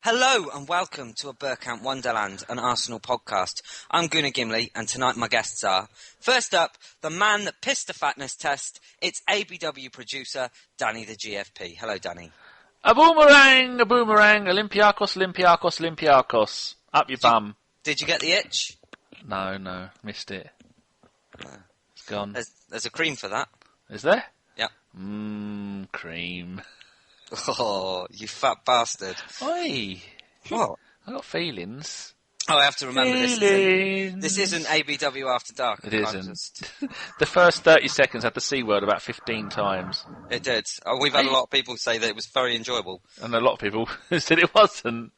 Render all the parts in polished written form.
Hello and welcome to a Bergkamp Wonderland, an Arsenal podcast. I'm Gimli, and tonight my guests are, first up, the man that pissed the fatness test. It's ABW producer, Danny the GFP. Hello, Danny. A boomerang, Olympiakos. Up your bum. Did you get the itch? No, missed it. It's gone. There's a cream for that. Is there? Yeah. Cream. Oh, you fat bastard. Oi. What? I got feelings. Oh, I have to remember feelings. This isn't ABW After Dark. It isn't. The first 30 seconds had the C word about 15 times. It did. Oh, we've had a lot of people say that it was very enjoyable. And a lot of people said it wasn't.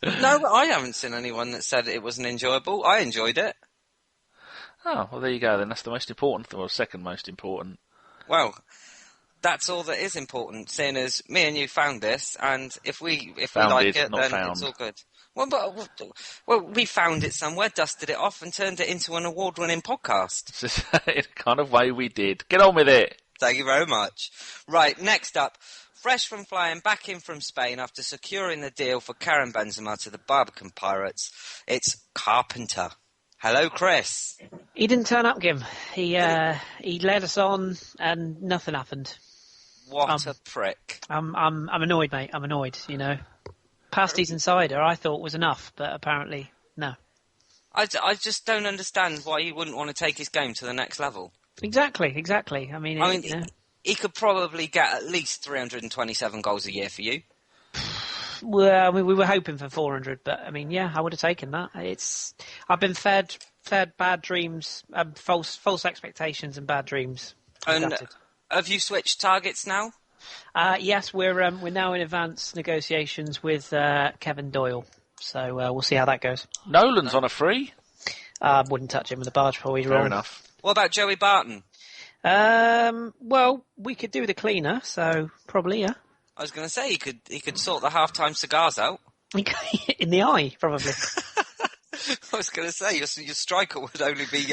No, I haven't seen anyone that said it wasn't enjoyable. I enjoyed it. Oh, well, there you go then. That's the most important, or second most important. Well, that's all that is important, seeing as me and you found this, and if we like it, then it's all good. Well, we found it somewhere, dusted it off, and turned it into an award-winning podcast. In a kind of way we did. Get on with it. Thank you very much. Right, next up, fresh from flying back in from Spain after securing the deal for Karim Benzema to the Barbican Pirates, it's Carpenter. Hello, Kris. He didn't turn up, Gim. He led us on, and nothing happened. What a prick. I'm annoyed, mate. I'm annoyed, you know. Pasties Insider, I thought was enough, but apparently, no. I just don't understand why he wouldn't want to take his game to the next level. Exactly. I mean, you know. He could probably get at least 327 goals a year for you. Well, I mean, we were hoping for 400, but, I mean, yeah, I would have taken that. I've been fed bad dreams, false expectations and bad dreams. And have you switched targets now? Yes, we're now in advanced negotiations with Kevin Doyle, so we'll see how that goes. Nolan's on a free? Wouldn't touch him with a barge pole. Fair enough. What about Joey Barton? Well, we could do with a cleaner, so probably, yeah. I was going to say he could sort the half-time cigars out. In the eye, probably. I was going to say your striker would only be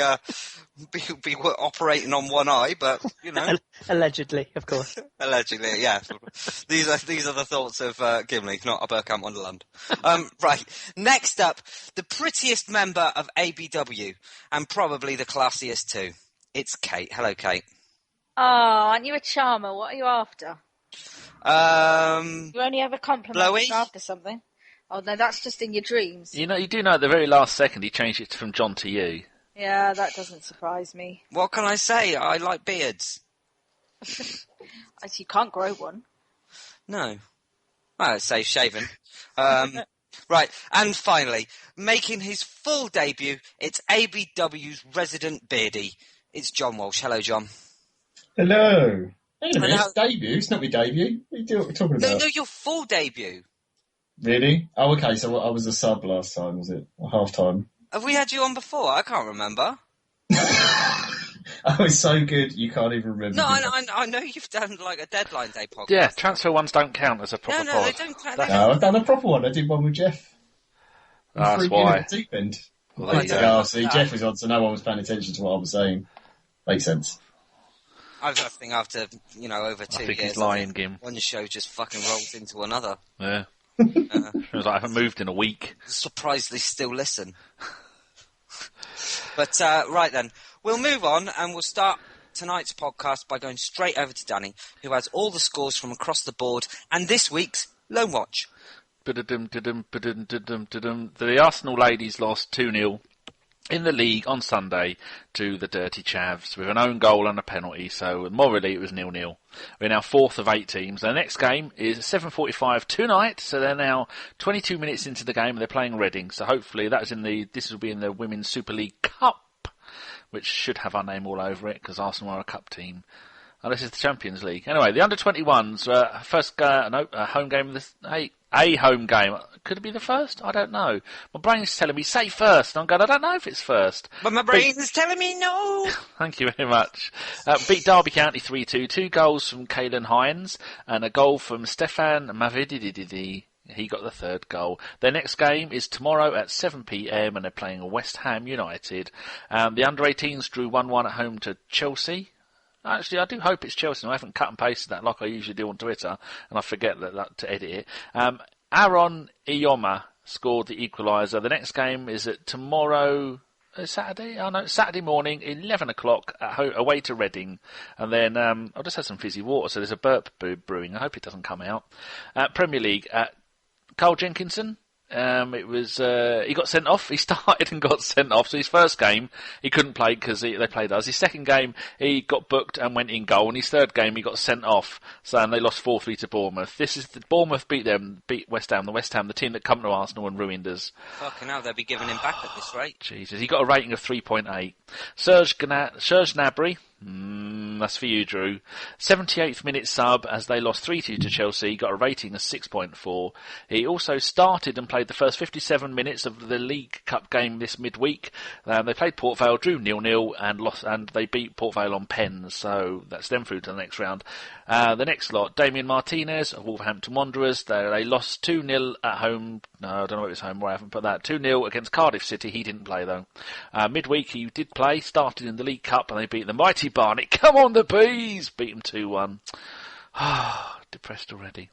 operating on one eye, but you know, allegedly, of course. Allegedly, yeah. These are the thoughts of Gimli, not a Bergkamp Wonderland. Right. Next up, the prettiest member of ABW, and probably the classiest too. It's Kate. Hello, Kate. Oh, aren't you a charmer? What are you after? You only ever compliment after something. Oh, no, that's just in your dreams. You do know at the very last second he changed it from John to you. Yeah, that doesn't surprise me. What can I say? I like beards. You can't grow one. No. Well, it's safe shaven. Right, and finally, making his full debut, it's ABW's resident beardie. It's John Walsh. Hello, John. Hello. Wait a minute, it's debut. It's not my debut. What are you talking about? No, your full debut. Really? Oh, okay, so I was a sub last time, was it? A half-time? Have we had you on before? I can't remember. I was so good, you can't even remember. No, I know you've done like a deadline day podcast. Yeah, transfer ones don't count as a proper pod. No, they don't count. No, I've done a proper one. I did one with Jeff. That's why. Deep end. Well, see, Jeff was on, so no one was paying attention to what I was saying. Makes sense. I think after, over 2 years, he's lying, Gim. One show just fucking rolls into another. Yeah. It was like, I haven't moved in a week. Surprised they still listen. But, right then, we'll move on and we'll start tonight's podcast by going straight over to Danny, who has all the scores from across the board and this week's Loan Watch. The Arsenal ladies lost 2-0 in the league on Sunday to the Dirty Chavs with an own goal and a penalty, so morally it was 0-0. We're now 4th of 8 teams. Their next game is 7:45 tonight, so they're now 22 minutes into the game and they're playing Reading, so hopefully this will be in the Women's Super League Cup, which should have our name all over it because Arsenal are a cup team. Oh, this is the Champions League. Anyway, the under-21s, home game of the... A home game. Could it be the first? I don't know. My brain's telling me, say first. And I'm going, I don't know if it's first. But my brain is telling me no. Thank you very much. Beat Derby County 3-2. 2 goals from Caelan Hines and a goal from Stefan Mavididi. He got the 3rd goal. Their next game is tomorrow at 7 p.m. and they're playing West Ham United. The under-18s drew 1-1 at home to Chelsea. Actually, I do hope it's Chelsea. I haven't cut and pasted that like I usually do on Twitter, and I forget that to edit it. Aaron Iyoma scored the equaliser. The next game is at tomorrow... Saturday? Oh no, Saturday morning, 11 o'clock, away to Reading. And then, I'll just have some fizzy water, so there's a burp brewing. I hope it doesn't come out. Premier League, Carl Jenkinson. He got sent off. He started and got sent off. So his first game, he couldn't play because they played us. His second game, he got booked and went in goal. And his third game, he got sent off. And they lost 4-3 to Bournemouth. Bournemouth beat West Ham. The team that come to Arsenal and ruined us. Fucking hell, they'll be giving him back at this rate. Jesus, he got a rating of 3.8. Serge Gnabry. That's for you, Drew. 78th minute sub as they lost 3-2 to Chelsea. Got a rating of 6.4. He also started and played the first 57 minutes of the League Cup game this midweek. They played Port Vale, drew 0-0 and lost, and they beat Port Vale on pens. So that's them through to the next round. The next lot, Damian Martinez of Wolverhampton Wanderers. They lost 2-0 at home. No, I don't know if it's home where I haven't put that. 2-0 against Cardiff City. He didn't play though. Midweek he did play, started in the League Cup and they beat the mighty Barnet. Come on the Bees! Beat them 2-1. Depressed already.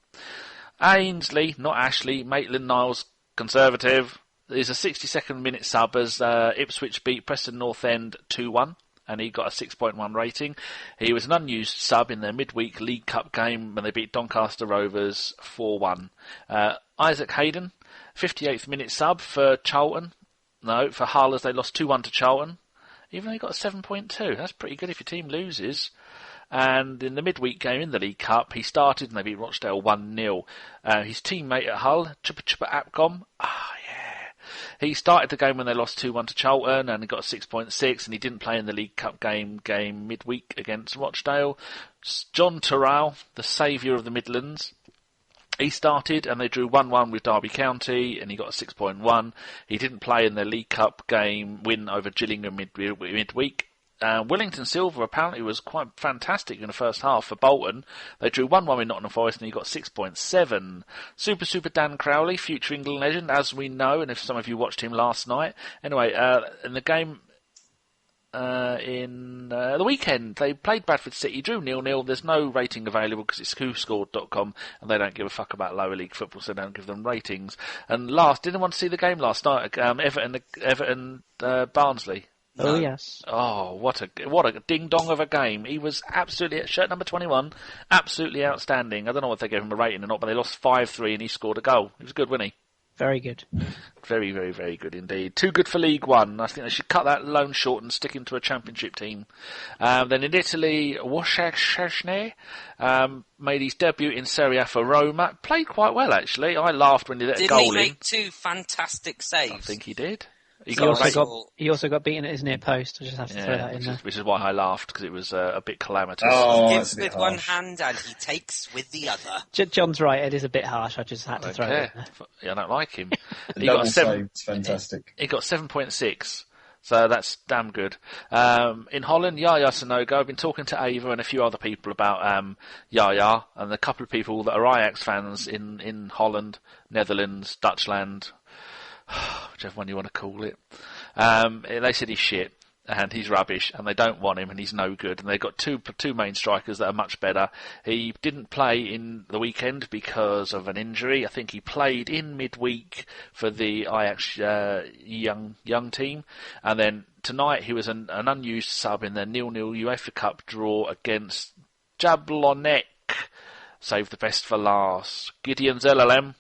Ainsley, not Ashley, Maitland-Niles, Conservative. There's a 62nd minute sub as Ipswich beat Preston North End 2-1. And he got a 6.1 rating. He was an unused sub in their midweek League Cup game when they beat Doncaster Rovers 4-1. Isaac Hayden, 58th minute sub for Charlton. No, for Hull as they lost 2-1 to Charlton. Even though he got a 7.2. That's pretty good if your team loses. And in the midweek game in the League Cup, he started and they beat Rochdale 1-0. His teammate at Hull, Chupa Apcom. He started the game when they lost 2-1 to Charlton and he got a 6.6 and he didn't play in the League Cup game midweek against Rochdale. John Terrell, the saviour of the Midlands. He started and they drew 1-1 with Derby County and he got a 6.1. He didn't play in their League Cup game win over Gillingham midweek. Wellington Silver apparently was quite fantastic in the first half for Bolton. They drew 1-1 with Nottingham Forest and he got 6.7. Super Dan Crowley, future England legend, as we know, and if some of you watched him last night. Anyway, in the game in the weekend, they played Bradford City, drew 0-0. There's no rating available because it's whoscored.com and they don't give a fuck about lower league football, so they don't give them ratings. And didn't want to see the game last night, Everton Barnsley. No. Oh, yes. Oh, what a ding-dong of a game. He was absolutely, shirt number 21, absolutely outstanding. I don't know if they gave him a rating or not, but they lost 5-3 and he scored a goal. He was good, wasn't he? Very good. Very, very, very good indeed. Too good for League One. I think they should cut that loan short and stick him to a championship team. Then in Italy, Wojciech made his debut in Serie A for Roma. Played quite well, actually. I laughed when he let a goal in. Didn't he make 2 fantastic saves? I think he did. He also got beaten at his near post. I just have to throw that in there. Which is why I laughed, because it was a bit calamitous. He gives with one hand and he takes with the other. John's right, it is a bit harsh. I just had to throw it in there. Yeah, I don't like him. He got fantastic. He got 7.6. So that's damn good. In Holland, Yaya Sanogo. I've been talking to Ava and a few other people about Yaya, and a couple of people that are Ajax fans in Holland, Netherlands, Dutchland, whichever one you want to call it. They said he's shit and he's rubbish and they don't want him and he's no good, and they've got two main strikers that are much better. He didn't play in the weekend because of an injury. I think he played in midweek for the Ajax young team, and then tonight he was an unused sub in their 0-0 UEFA Cup draw against Jablonec. Save the best for last. Gideon Zelalem.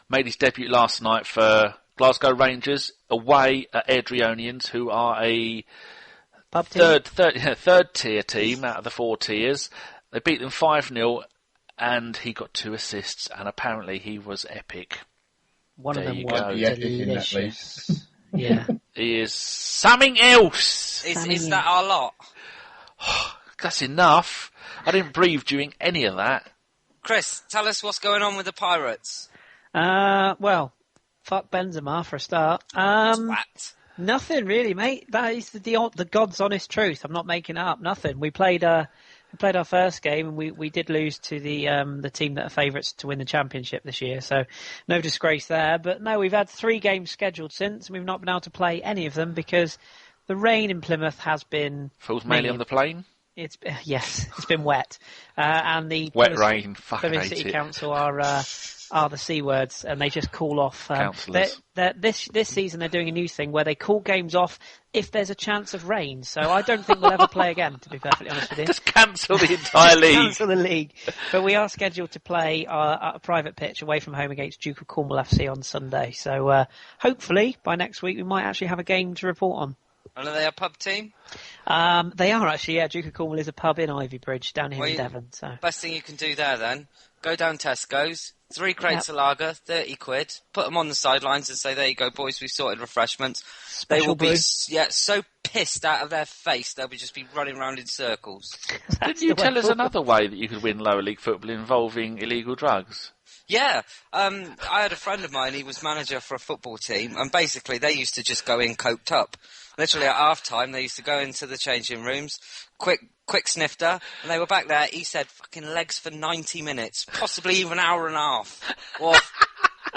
Made his debut last night for Glasgow Rangers away at Adrionians, who are a third tier team out of the 4 tiers. They beat them 5-0 and he got 2 assists and apparently he was epic. One of them was delicious. Yeah. He is something else. Is that our lot? That's enough. I didn't breathe during any of that. Kris, tell us what's going on with the Pirates. Well, fuck Benzema for a start. Nothing really, mate. That is the God's honest truth. I'm not making it up. Nothing. We played our first game and we did lose to the team that are favourites to win the championship this year. So no disgrace there. But no, we've had 3 games scheduled since, and we've not been able to play any of them because the rain in Plymouth has been... Falls mainly on the plane? It's been wet, and the wet rain. Fucking Plymouth City Council are the C words, and they just call off. Councillors. This season they're doing a new thing where they call games off if there's a chance of rain. So I don't think we'll ever play again, to be perfectly honest with you. Just cancel the entire league. Cancel the league. But we are scheduled to play at a private pitch away from home against Duke of Cornwall FC on Sunday. So hopefully by next week we might actually have a game to report on. And are they a pub team? They are actually, yeah. Duke of Cornwall is a pub in Ivybridge down here in Devon. So best thing you can do there then, go down Tesco's, 3 crates of lager, 30 quid, put them on the sidelines and say, there you go, boys, we've sorted refreshments. Special they will brew. be so pissed out of their face, they'll just be running around in circles. Didn't you tell us another way that you could win lower league football involving illegal drugs? Yeah, I had a friend of mine, he was manager for a football team, and basically they used to just go in coked up. Literally at half-time, they used to go into the changing rooms, quick snifter, and they were back there, he said, fucking legs for 90 minutes, possibly even an hour and a half. Well,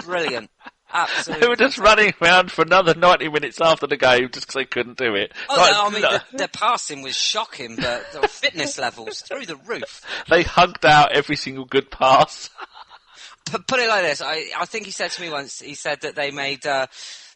brilliant. Absolutely. They were just running around for another 90 minutes after the game just because they couldn't do it. Oh, their passing was shocking, but the fitness levels through the roof. They hugged out every single good pass. Put it like this, I think he said to me once, he said that they made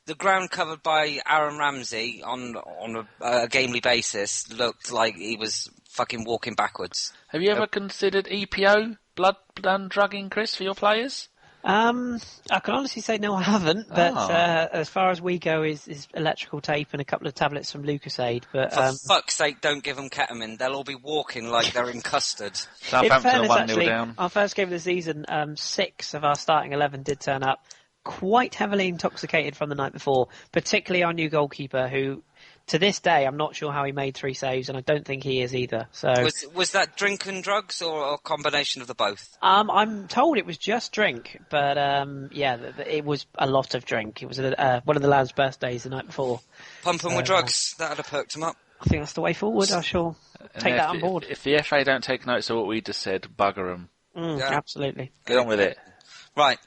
the ground covered by Aaron Ramsey on a Gimli basis looked like he was fucking walking backwards. Have you ever considered EPO, blood and drugging, Kris, for your players? I can honestly say no, I haven't. But as far as we go, is electrical tape and a couple of tablets from Lucasade. But for fuck's sake, don't give them ketamine. They'll all be walking like they're in custard. Southampton are 1-0 down. Our first game of the season, 6 of our starting 11 did turn up quite heavily intoxicated from the night before, particularly our new goalkeeper, who, to this day, I'm not sure how he made 3 saves, and I don't think he is either. So was that drink and drugs, or a combination of the both? I'm told it was just drink, but it was a lot of drink. It was one of the lads' birthdays the night before. Pumping with drugs, that'd have perked him up. I think that's the way forward. I shall take that on board. If the FA don't take notice of what we just said, bugger them. Absolutely. Get on with it. Right.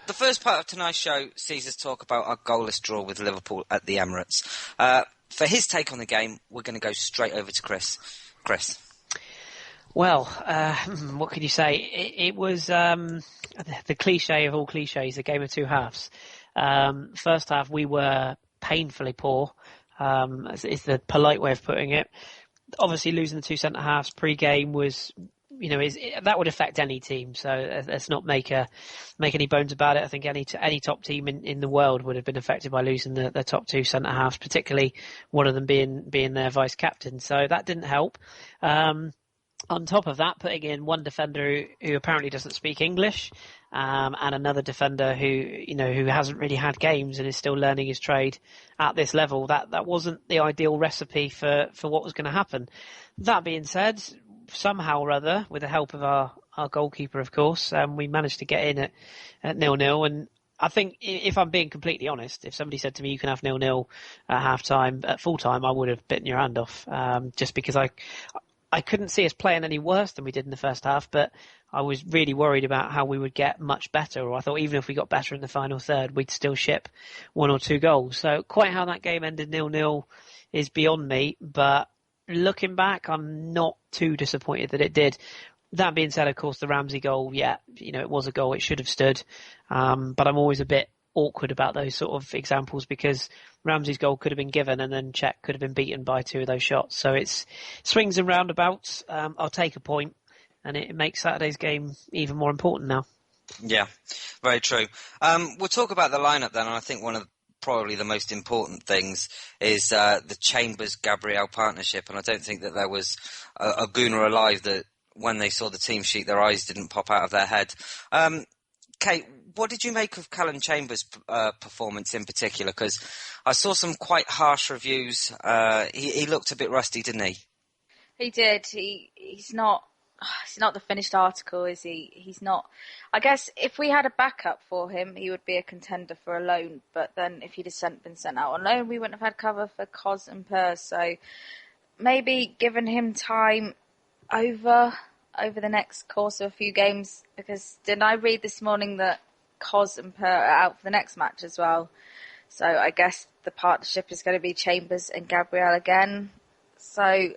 The first part of tonight's show sees us talk about our goalless draw with Liverpool at the Emirates. For his take on the game, we're going to go straight over to Kris. Kris. Well, what can you say? It was the cliche of all cliches, a game of 2 halves. First half, we were painfully poor, is the polite way of putting it. Obviously, losing the 2 centre-halves pre-game was... that would affect any team. So let's not make any bones about it. I think any top team in the world would have been affected by losing the top 2 centre halves, particularly one of them being their vice captain. So that didn't help. On top of that, putting in one defender who apparently doesn't speak English, and another defender who hasn't really had games and is still learning his trade at this level, that wasn't the ideal recipe for what was going to happen. That being said, somehow or other, with the help of our goalkeeper, of course, we managed to get in at 0-0. And I think, if I'm being completely honest, if somebody said to me, you can have 0-0 at half-time, at full-time, I would have bitten your hand off, just because I couldn't see us playing any worse than we did in the first half, but I was really worried about how we would get much better, or I thought even if we got better in the final third, we'd still ship 1 or 2 goals. So quite how that game ended 0-0 is beyond me, but looking back, I'm not too disappointed that it did. That being said, of course, the Ramsey goal, it was a goal. It should have stood. But I'm always a bit awkward about those sort of examples because Ramsey's goal could have been given and then Czech could have been beaten by 2 of those shots. So it's swings and roundabouts. I'll take a point, and it makes Saturday's game even more important now. Yeah, very true. We'll talk about the lineup then, and I think one of probably the most important things is the Chambers-Gabriel partnership, and I don't think that there was a gooner alive that when they saw the team sheet their eyes didn't pop out of their head. Kate, what did you make of Callum Chambers' performance in particular? Because I saw some quite harsh reviews. He looked a bit rusty, didn't he? He did. He's not the finished article, is he? He's not. I guess if we had a backup for him, he would be a contender for a loan. But then if he'd have been sent out on loan, we wouldn't have had cover for Cos and Purr. So maybe giving him time over the next course of a few games, because didn't I read this morning that Cos and Purr are out for the next match as well? So I guess the partnership is going to be Chambers and Gabriel again. So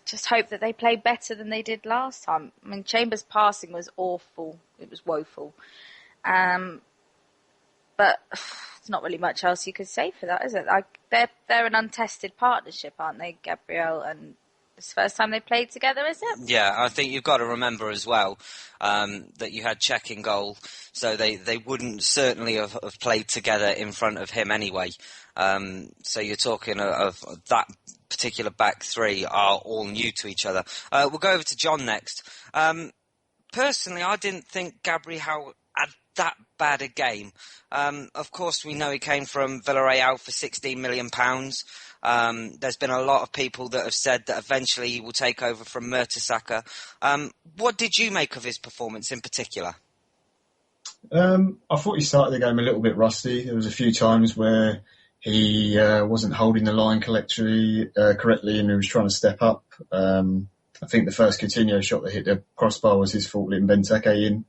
just hope that they play better than they did last time. I mean, Chambers' passing was awful. It was woeful. But there's not really much else you could say for that, is it? Like, they're an untested partnership, aren't they, Gabriel? And it's the first time they played together, is it? Yeah, I think you've got to remember as well that you had Cech in goal, so they wouldn't certainly have played together in front of him anyway. So you're talking of that particular back three are all new to each other. We'll go over to John next. Personally, I didn't think Gabriel had that bad a game. Of course, we know he came from Villarreal for £16 million. There's been a lot of people that have said that eventually he will take over from Mertesacker. What did you make of his performance in particular? I thought he started the game a little bit rusty. There was a few times where he wasn't holding the line correctly and he was trying to step up. I think the first Coutinho shot that hit the crossbar was his fault, letting Benteke in,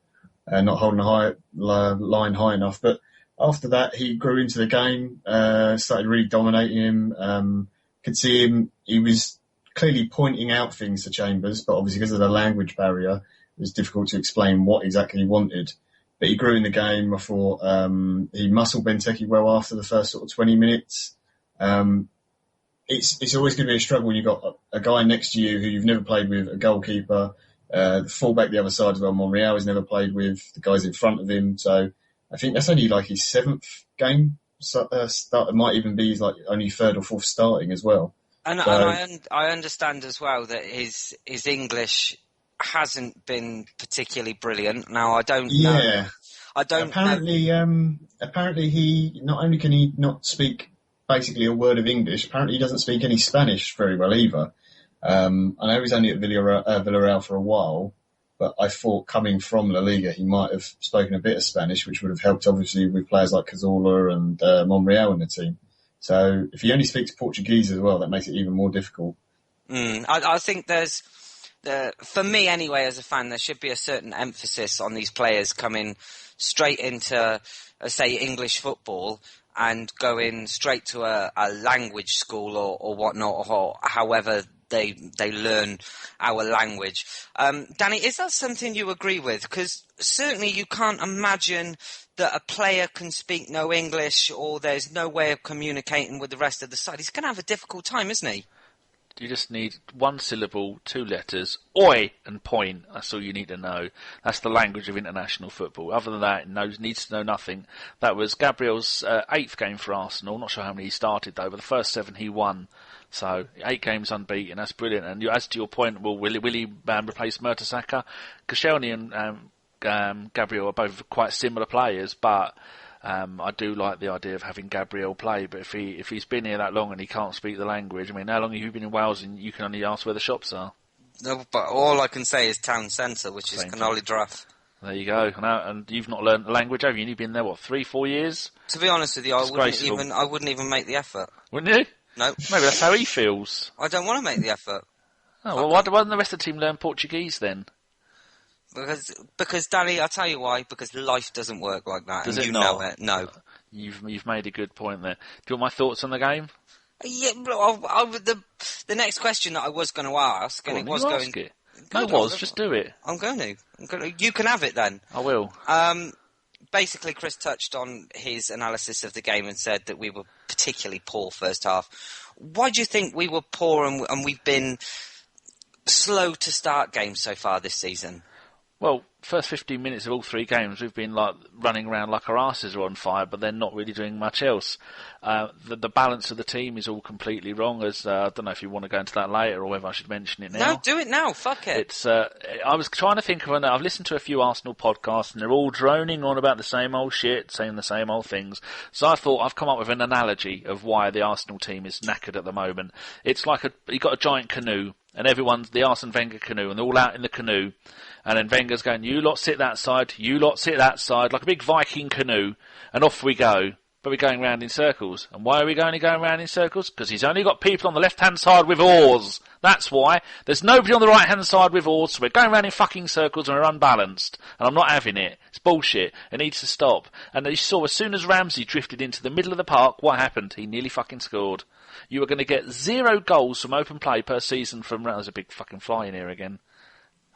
not holding the line high enough. But after that, he grew into the game, started really dominating him. Could see him, he was clearly pointing out things to Chambers, but obviously because of the language barrier, it was difficult to explain what exactly he wanted. But he grew in the game. I thought he muscled Benteke well after the first sort of 20 minutes. It's always going to be a struggle when you've got a guy next to you who you've never played with, a goalkeeper, the fullback the other side as well, Monreal has never played with, the guys in front of him. So I think that's only like his 7th game start. It might even be his like only 3rd or 4th starting as well. And I understand as well that his English hasn't been particularly brilliant. Now I don't know. Apparently he not only can he not speak basically a word of English, apparently he doesn't speak any Spanish very well either. I know he was only at Villarreal for a while, but I thought coming from La Liga he might have spoken a bit of Spanish, which would have helped obviously with players like Cazorla and Monreal in the team. So if he only speaks Portuguese as well, that makes it even more difficult. I think there's, for me anyway as a fan, there should be a certain emphasis on these players coming straight into, say, English football and going straight to a language school or whatnot, or however they learn our language. Danny, is that something you agree with? Because certainly you can't imagine that a player can speak no English or there's no way of communicating with the rest of the side. He's going to have a difficult time, isn't he? You just need 1 syllable, 2 letters, oi and point. That's all you need to know. That's the language of international football. Other than that, needs to know nothing. That was Gabriel's 8th game for Arsenal. Not sure how many he started though, but the first 7 he won. So 8 games unbeaten. That's brilliant. And as to your point, will he replace Mertesacker? Koscielny and Gabriel are both quite similar players, but I do like the idea of having Gabriel play, but if he's been here that long and he can't speak the language, I mean, how long have you been in Wales and you can only ask where the shops are? No, but all I can say is town centre, which is Canoli Draft. There you go. And you've not learned the language, have you? You've been there, 3-4 years? To be honest with you, I wouldn't even make the effort. Wouldn't you? No. Maybe that's how he feels. I don't want to make the effort. Oh, well, why doesn't the rest of the team learn Portuguese then? Because Danny, I'll tell you why. Because life doesn't work like that. Does and it you not? know it. No. You've made a good point there. Do you want my thoughts on the game? Yeah, the next question that I was going to ask, and it was going. It. Just do it. I'm going to. You can have it then. I will. Basically, Kris touched on his analysis of the game and said that we were particularly poor first half. Why do you think we were poor and we've been slow to start games so far this season? Well, first 15 minutes of all 3 games, we've been like running around like our asses are on fire, but then not really doing much else. The balance of the team is all completely wrong. As I don't know if you want to go into that later or whether I should mention it now. No, do it now. Fuck it. It's. I was trying to think of. I've listened to a few Arsenal podcasts, and they're all droning on about the same old shit, saying the same old things. So I thought I've come up with an analogy of why the Arsenal team is knackered at the moment. It's like you got a giant canoe. And everyone's the Arsene Wenger canoe, and they're all out in the canoe. And then Wenger's going, you lot sit that side, you lot sit that side, like a big Viking canoe, and off we go. but we're going round in circles. And why are we going round in circles? Because he's only got people on the left-hand side with oars. That's why. There's nobody on the right-hand side with oars, so we're going round in fucking circles and we're unbalanced. And I'm not having it. It's bullshit. It needs to stop. And you saw, as soon as Ramsey drifted into the middle of the park, what happened? He nearly fucking scored. You are going to get 0 goals from open play per season from... There's a big fucking fly in here again.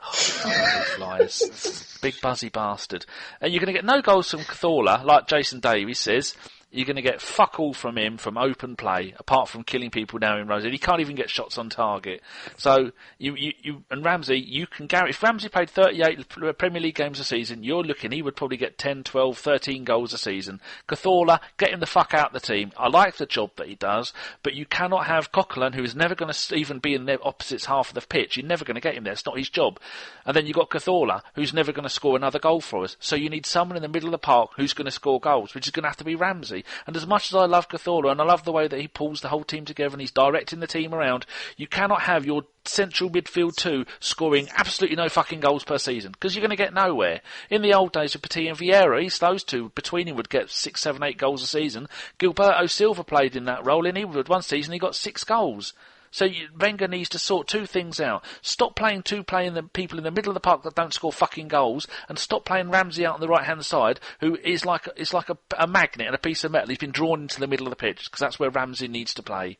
Oh, flies. Big buzzy bastard. And you're going to get no goals from Cthulhu, like Jason Davies says. You're going to get fuck all from him from open play, apart from killing people down in rows. He can't even get shots on target. So, and Ramsey, you can guarantee, if Ramsey played 38 Premier League games a season, you're looking, he would probably get 10, 12, 13 goals a season. Cthulhu, get him the fuck out of the team. I like the job that he does, but you cannot have Coquelin, who is never going to even be in the opposite half of the pitch. You're never going to get him there. It's not his job. And then you've got Cthulhu, who's never going to score another goal for us. So you need someone in the middle of the park who's going to score goals, which is going to have to be Ramsey. And as much as I love Cthulhu, and I love the way that he pulls the whole team together and he's directing the team around, you cannot have your central midfield 2 scoring absolutely no fucking goals per season, because you're going to get nowhere. In the old days of Petit and Vieira, those two between him would get 6, 7, 8 goals a season. Gilberto Silva played in that role, and he would, one season he got 6 goals. So Wenger needs to sort 2 things out. Stop playing the people in the middle of the park that don't score fucking goals, and stop playing Ramsey out on the right-hand side, who is like a magnet and a piece of metal. He's been drawn into the middle of the pitch, because that's where Ramsey needs to play.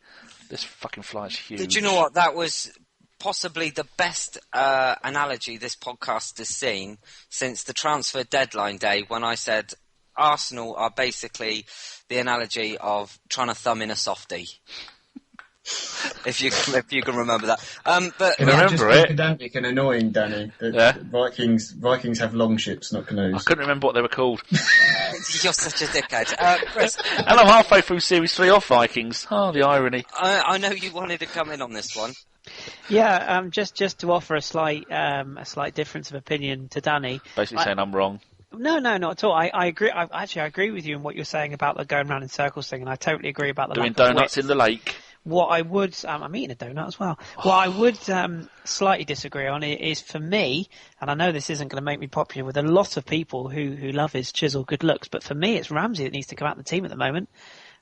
This fucking fly is huge. Did you know what? That was possibly the best analogy this podcast has seen since the transfer deadline day, when I said Arsenal are basically the analogy of trying to thumb in a softie. if you can remember that. But can I just be pedantic and annoying, Danny? Vikings have long ships, not canoes. I couldn't remember what they were called. You're such a dickhead. Kris. And I'm halfway through Series 3 of Vikings. Oh, the irony. I know you wanted to come in on this one. Yeah, just to offer a slight difference of opinion to Danny. Basically saying I'm wrong. No, not at all. I agree. I agree with you in what you're saying about the going round in circles thing, and I totally agree about the doing donuts in the lake. What I would, I'm eating a donut as well. What I would slightly disagree on is, for me, and I know this isn't going to make me popular with a lot of people who love his chiseled good looks, but for me, it's Ramsey that needs to come out of the team at the moment.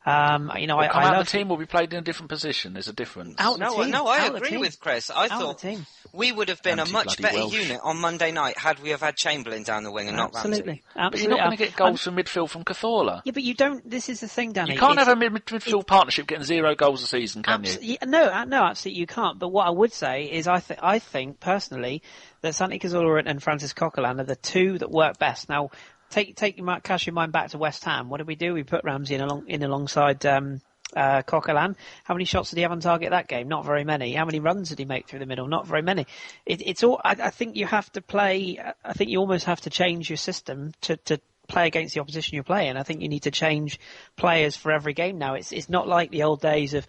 I love the team will be played in a different position. There's a difference. I agree with Kris. I thought we would have been a much better unit on Monday night had we have had Chamberlain down the wing and not Ramsey. But you're not going to get goals from midfield from Cthulhu. Yeah, but you don't. This is the thing, Danny. You can't have a midfield partnership getting 0 goals a season, can you? No, absolutely you can't. But what I would say is, I think personally that Santi Cazorla and Francis Coquelin are the 2 that work best. Now, cast your mind back to West Ham. What did we do? We put Ramsey in alongside Coquelin. How many shots did he have on target that game? Not very many. How many runs did he make through the middle? Not very many. It's all. I think you have to play. I think you almost have to change your system to play against the opposition you're playing. I think you need to change players for every game now. It's not like the old days of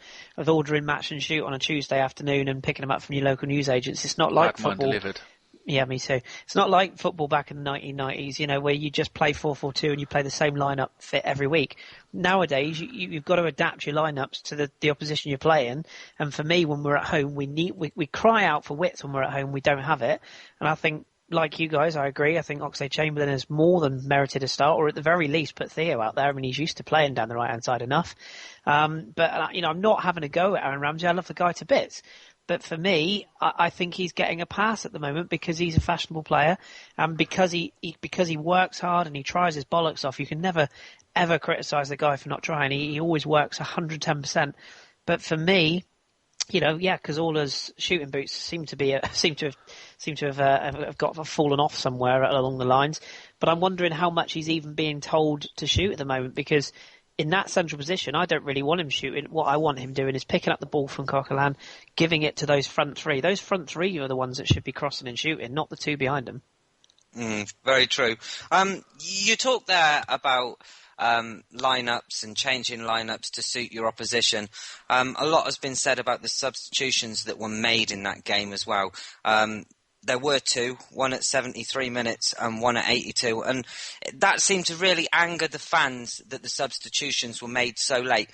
ordering match and shoot on a Tuesday afternoon and picking them up from your local news agents. It's not like football. Delivered. Yeah, me too. It's not like football back in the 1990s, where you just play 4-4-2 and you play the same lineup fit every week. Nowadays, you've got to adapt your lineups to the opposition you're playing. And for me, when we're at home, we cry out for width when we're at home. We don't have it. And I think, like you guys, I agree. I think Oxlade-Chamberlain has more than merited a start, or at the very least put Theo out there. I mean, he's used to playing down the right-hand side enough. But I'm not having a go at Aaron Ramsey. I love the guy to bits. But for me, I think he's getting a pass at the moment because he's a fashionable player, and because he works hard and he tries his bollocks off. You can never ever criticise the guy for not trying. He always works 110%. But for me, Cazorla's shooting boots seem to have fallen off somewhere along the lines. But I'm wondering how much he's even being told to shoot at the moment, because in that central position, I don't really want him shooting. What I want him doing is picking up the ball from Coquelin, giving it to those front 3. Those front 3 are the ones that should be crossing and shooting, not the 2 behind them. Very true. You talked there about lineups and changing lineups to suit your opposition. A lot has been said about the substitutions that were made in that game as well. there were two, one at 73 minutes and one at 82. And that seemed to really anger the fans that the substitutions were made so late.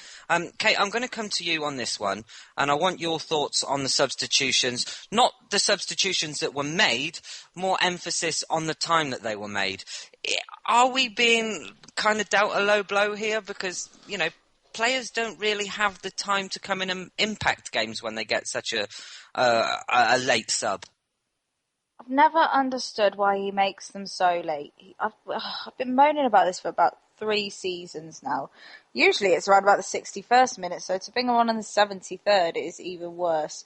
Kate, I'm going to come to you on this one, and I want your thoughts on the substitutions. Not the substitutions that were made, more emphasis on the time that they were made. Are we being kind of dealt a low blow here? Because, players don't really have the time to come in and impact games when they get such a late sub. I've never understood why he makes them so late. I've been moaning about this for about 3 seasons now. Usually it's around about the 61st minute, so to bring him on in the 73rd is even worse.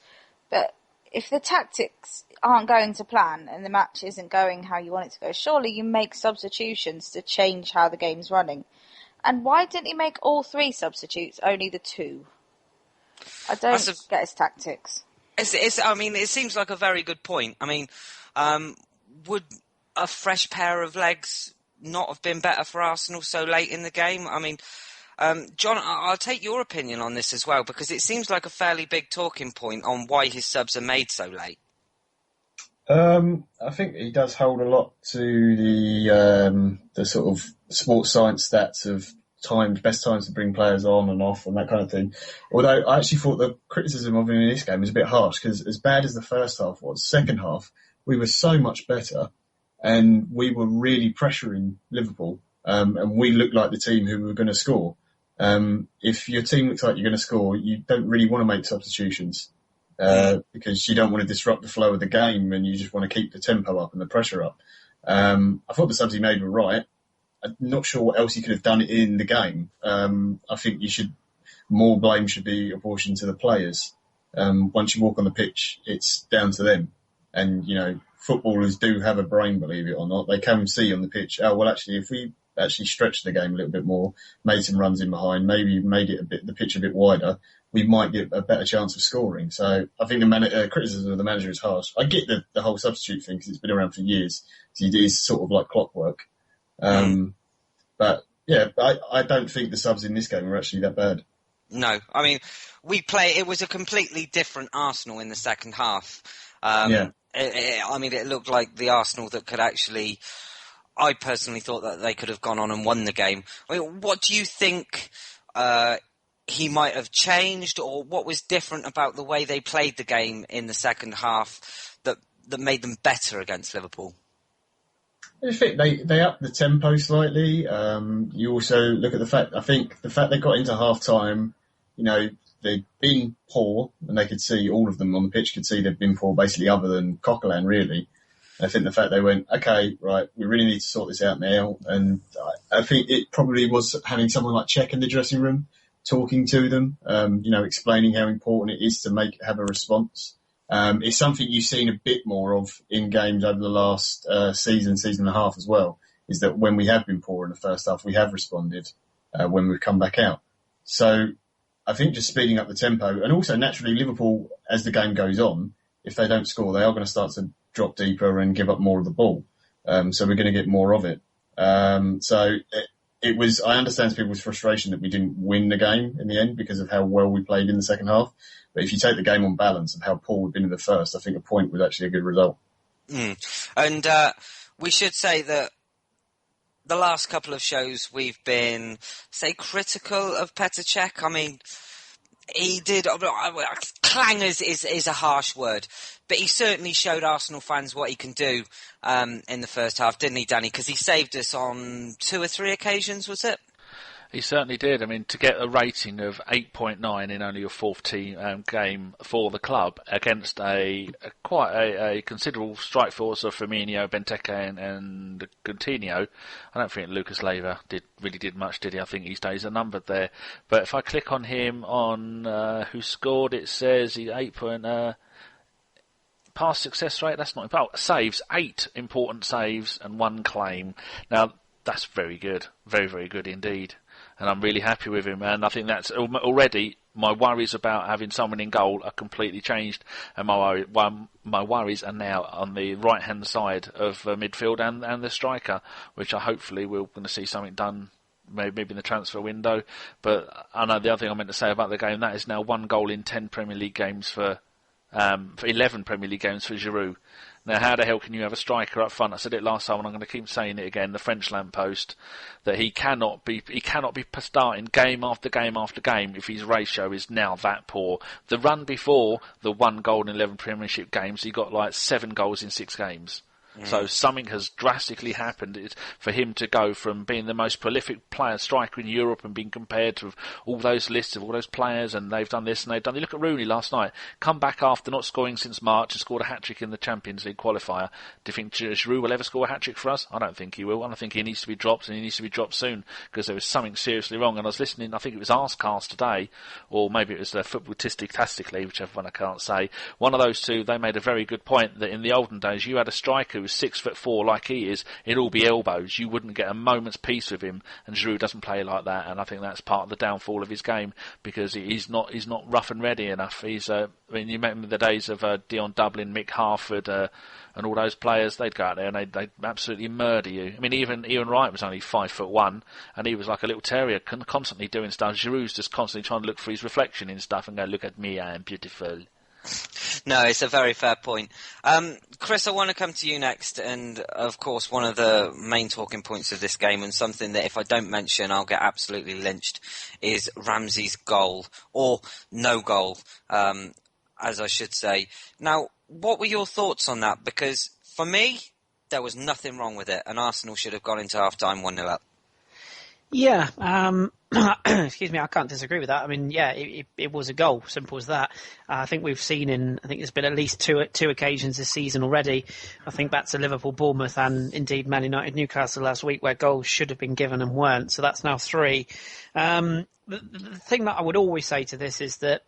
But if the tactics aren't going to plan and the match isn't going how you want it to go, surely you make substitutions to change how the game's running. And why didn't he make all 3 substitutes, only the 2? I don't get his tactics. It seems like a very good point. Would a fresh pair of legs not have been better for Arsenal so late in the game? John, I'll take your opinion on this as well, because it seems like a fairly big talking point on why his subs are made so late. I think he does hold a lot to the sort of sports science stats of best times to bring players on and off and that kind of thing. Although I actually thought the criticism of him in this game was a bit harsh, because as bad as the first half was, second half, we were so much better and we were really pressuring Liverpool, and we looked like the team who were going to score. If your team looks like you're going to score, you don't really want to make substitutions, because you don't want to disrupt the flow of the game and you just want to keep the tempo up and the pressure up. I thought the subs he made were right. I'm not sure what else he could have done in the game. I think more blame should be apportioned to the players. Once you walk on the pitch, it's down to them. And, footballers do have a brain, believe it or not. They can see on the pitch, actually, if we actually stretched the game a little bit more, made some runs in behind, maybe made the pitch a bit wider, we might get a better chance of scoring. So I think the criticism of the manager is harsh. I get the whole substitute thing, because it's been around for years. So it is sort of like clockwork. But yeah, I don't think the subs in this game were actually that bad. No, it was a completely different Arsenal in the second half. It looked like the Arsenal that could actually, I personally thought that they could have gone on and won the game. What do you think he might have changed, or what was different about the way they played the game in the second half that made them better against Liverpool? I think they upped the tempo slightly. You also look at the fact they got into half time, they'd been poor, and they could see, all of them on the pitch could see they'd been poor, basically, other than Coquelin, really. I think the fact they went, okay, right, we really need to sort this out now. And I think it probably was having someone like Cech in the dressing room, talking to them, explaining how important it is to have a response. It's something you've seen a bit more of in games over the last season and a half as well, is that when we have been poor in the first half, we have responded when we've come back out. So I think just speeding up the tempo, and also naturally Liverpool, as the game goes on, if they don't score, they are going to start to drop deeper and give up more of the ball. So we're going to get more of it. I understand people's frustration that we didn't win the game in the end because of how well we played in the second half. But if you take the game on balance of how poor we've been in the first, I think a point was actually a good result. And we should say that the last couple of shows we've been, critical of Petr Cech. He did... Clangers is a harsh word, but he certainly showed Arsenal fans what he can do in the first half, didn't he, Danny? Because he saved us on 2 or 3 occasions, was it? He certainly did. To get a rating of 8.9 in only a 4th game for the club against quite a considerable strike force of Firmino, Benteke and Coutinho, I don't think Lucas Leiva really did much, did he? I think his days are numbered there. But if I click on him on who scored, it says he's 8. Pass success rate, that's not important. Saves, 8 important saves and 1 claim. Now, that's very good. Very, very good indeed. And I'm really happy with him. And I think that's already, my worries about having someone in goal are completely changed. And my worries are now on the right-hand side of midfield and the striker, which hopefully we're going to see something done maybe in the transfer window. But I know the other thing I meant to say about the game, that is now 1 goal in 10 Premier League games for 11 Premier League games for Giroud. Now, how the hell can you have a striker up front? I said it last time, and I'm going to keep saying it again. The French lamppost, that he cannot be starting game after game after game if his ratio is now that poor. The run before the 1 goal in 11 Premiership games, he got like 7 goals in 6 games. So something has drastically happened for him to go from being the most prolific striker in Europe and being compared to all those lists of all those players, and they've done this and they've done. You look at Rooney last night, come back after not scoring since March and scored a hat-trick in the Champions League qualifier. Do you think Giroud will ever score a hat-trick for us? I don't think he will, and I think he needs to be dropped, and he needs to be dropped soon, because there was something seriously wrong. And I was listening, I think it was Arscast today, or maybe it was Footballistically, whichever one I can't say. One of those two, they made a very good point that in the olden days, you had a striker who was 6'4" like he is, it'd all be elbows. You wouldn't get a moment's peace with him, and Giroud doesn't play like that, and I think that's part of the downfall of his game, because he's not rough and ready enough. He's you remember the days of Dion Dublin, Mick Harford, and all those players, they'd go out there and they'd absolutely murder you. I mean, even Ian Wright was only 5'1", and he was like a little terrier, constantly doing stuff. Giroud's just constantly trying to look for his reflection in stuff and go, look at me, I am beautiful. No, it's a very fair point. Kris, I want to come to you next, and of course one of the main talking points of this game, and something that if I don't mention I'll get absolutely lynched, is Ramsey's goal, or no goal, as I should say. Now, what were your thoughts on that? Because for me, there was nothing wrong with it, and Arsenal should have gone into half-time 1-0 up. Yeah, excuse me, I can't disagree with that. I mean, yeah, it was a goal, simple as that. I think we've seen I think there's been at least two occasions this season already. I think back to Liverpool, Bournemouth, and indeed Man United, Newcastle last week, where goals should have been given and weren't. So that's now 3. The thing that I would always say to this is that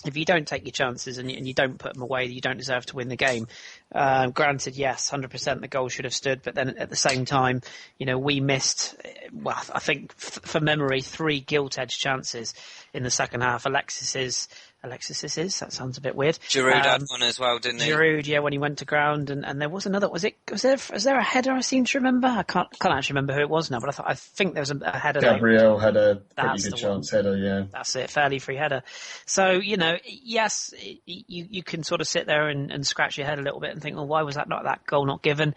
if you don't take your chances and you don't put them away, you don't deserve to win the game. Granted, yes, 100% the goal should have stood, but then at the same time, we missed, well, I think for memory, 3 gilt-edged chances in the second half. Alexis's, that sounds a bit weird. Giroud had one as well, didn't he? Giroud, yeah, when he went to ground, and there was another. Was there a header? I seem to remember. I can't actually remember who it was now, but I think there was a header. Gabriel had a pretty good chance header, yeah. That's it, fairly free header. So yes, you can sort of sit there and scratch your head a little bit and think, well, why was that goal not given?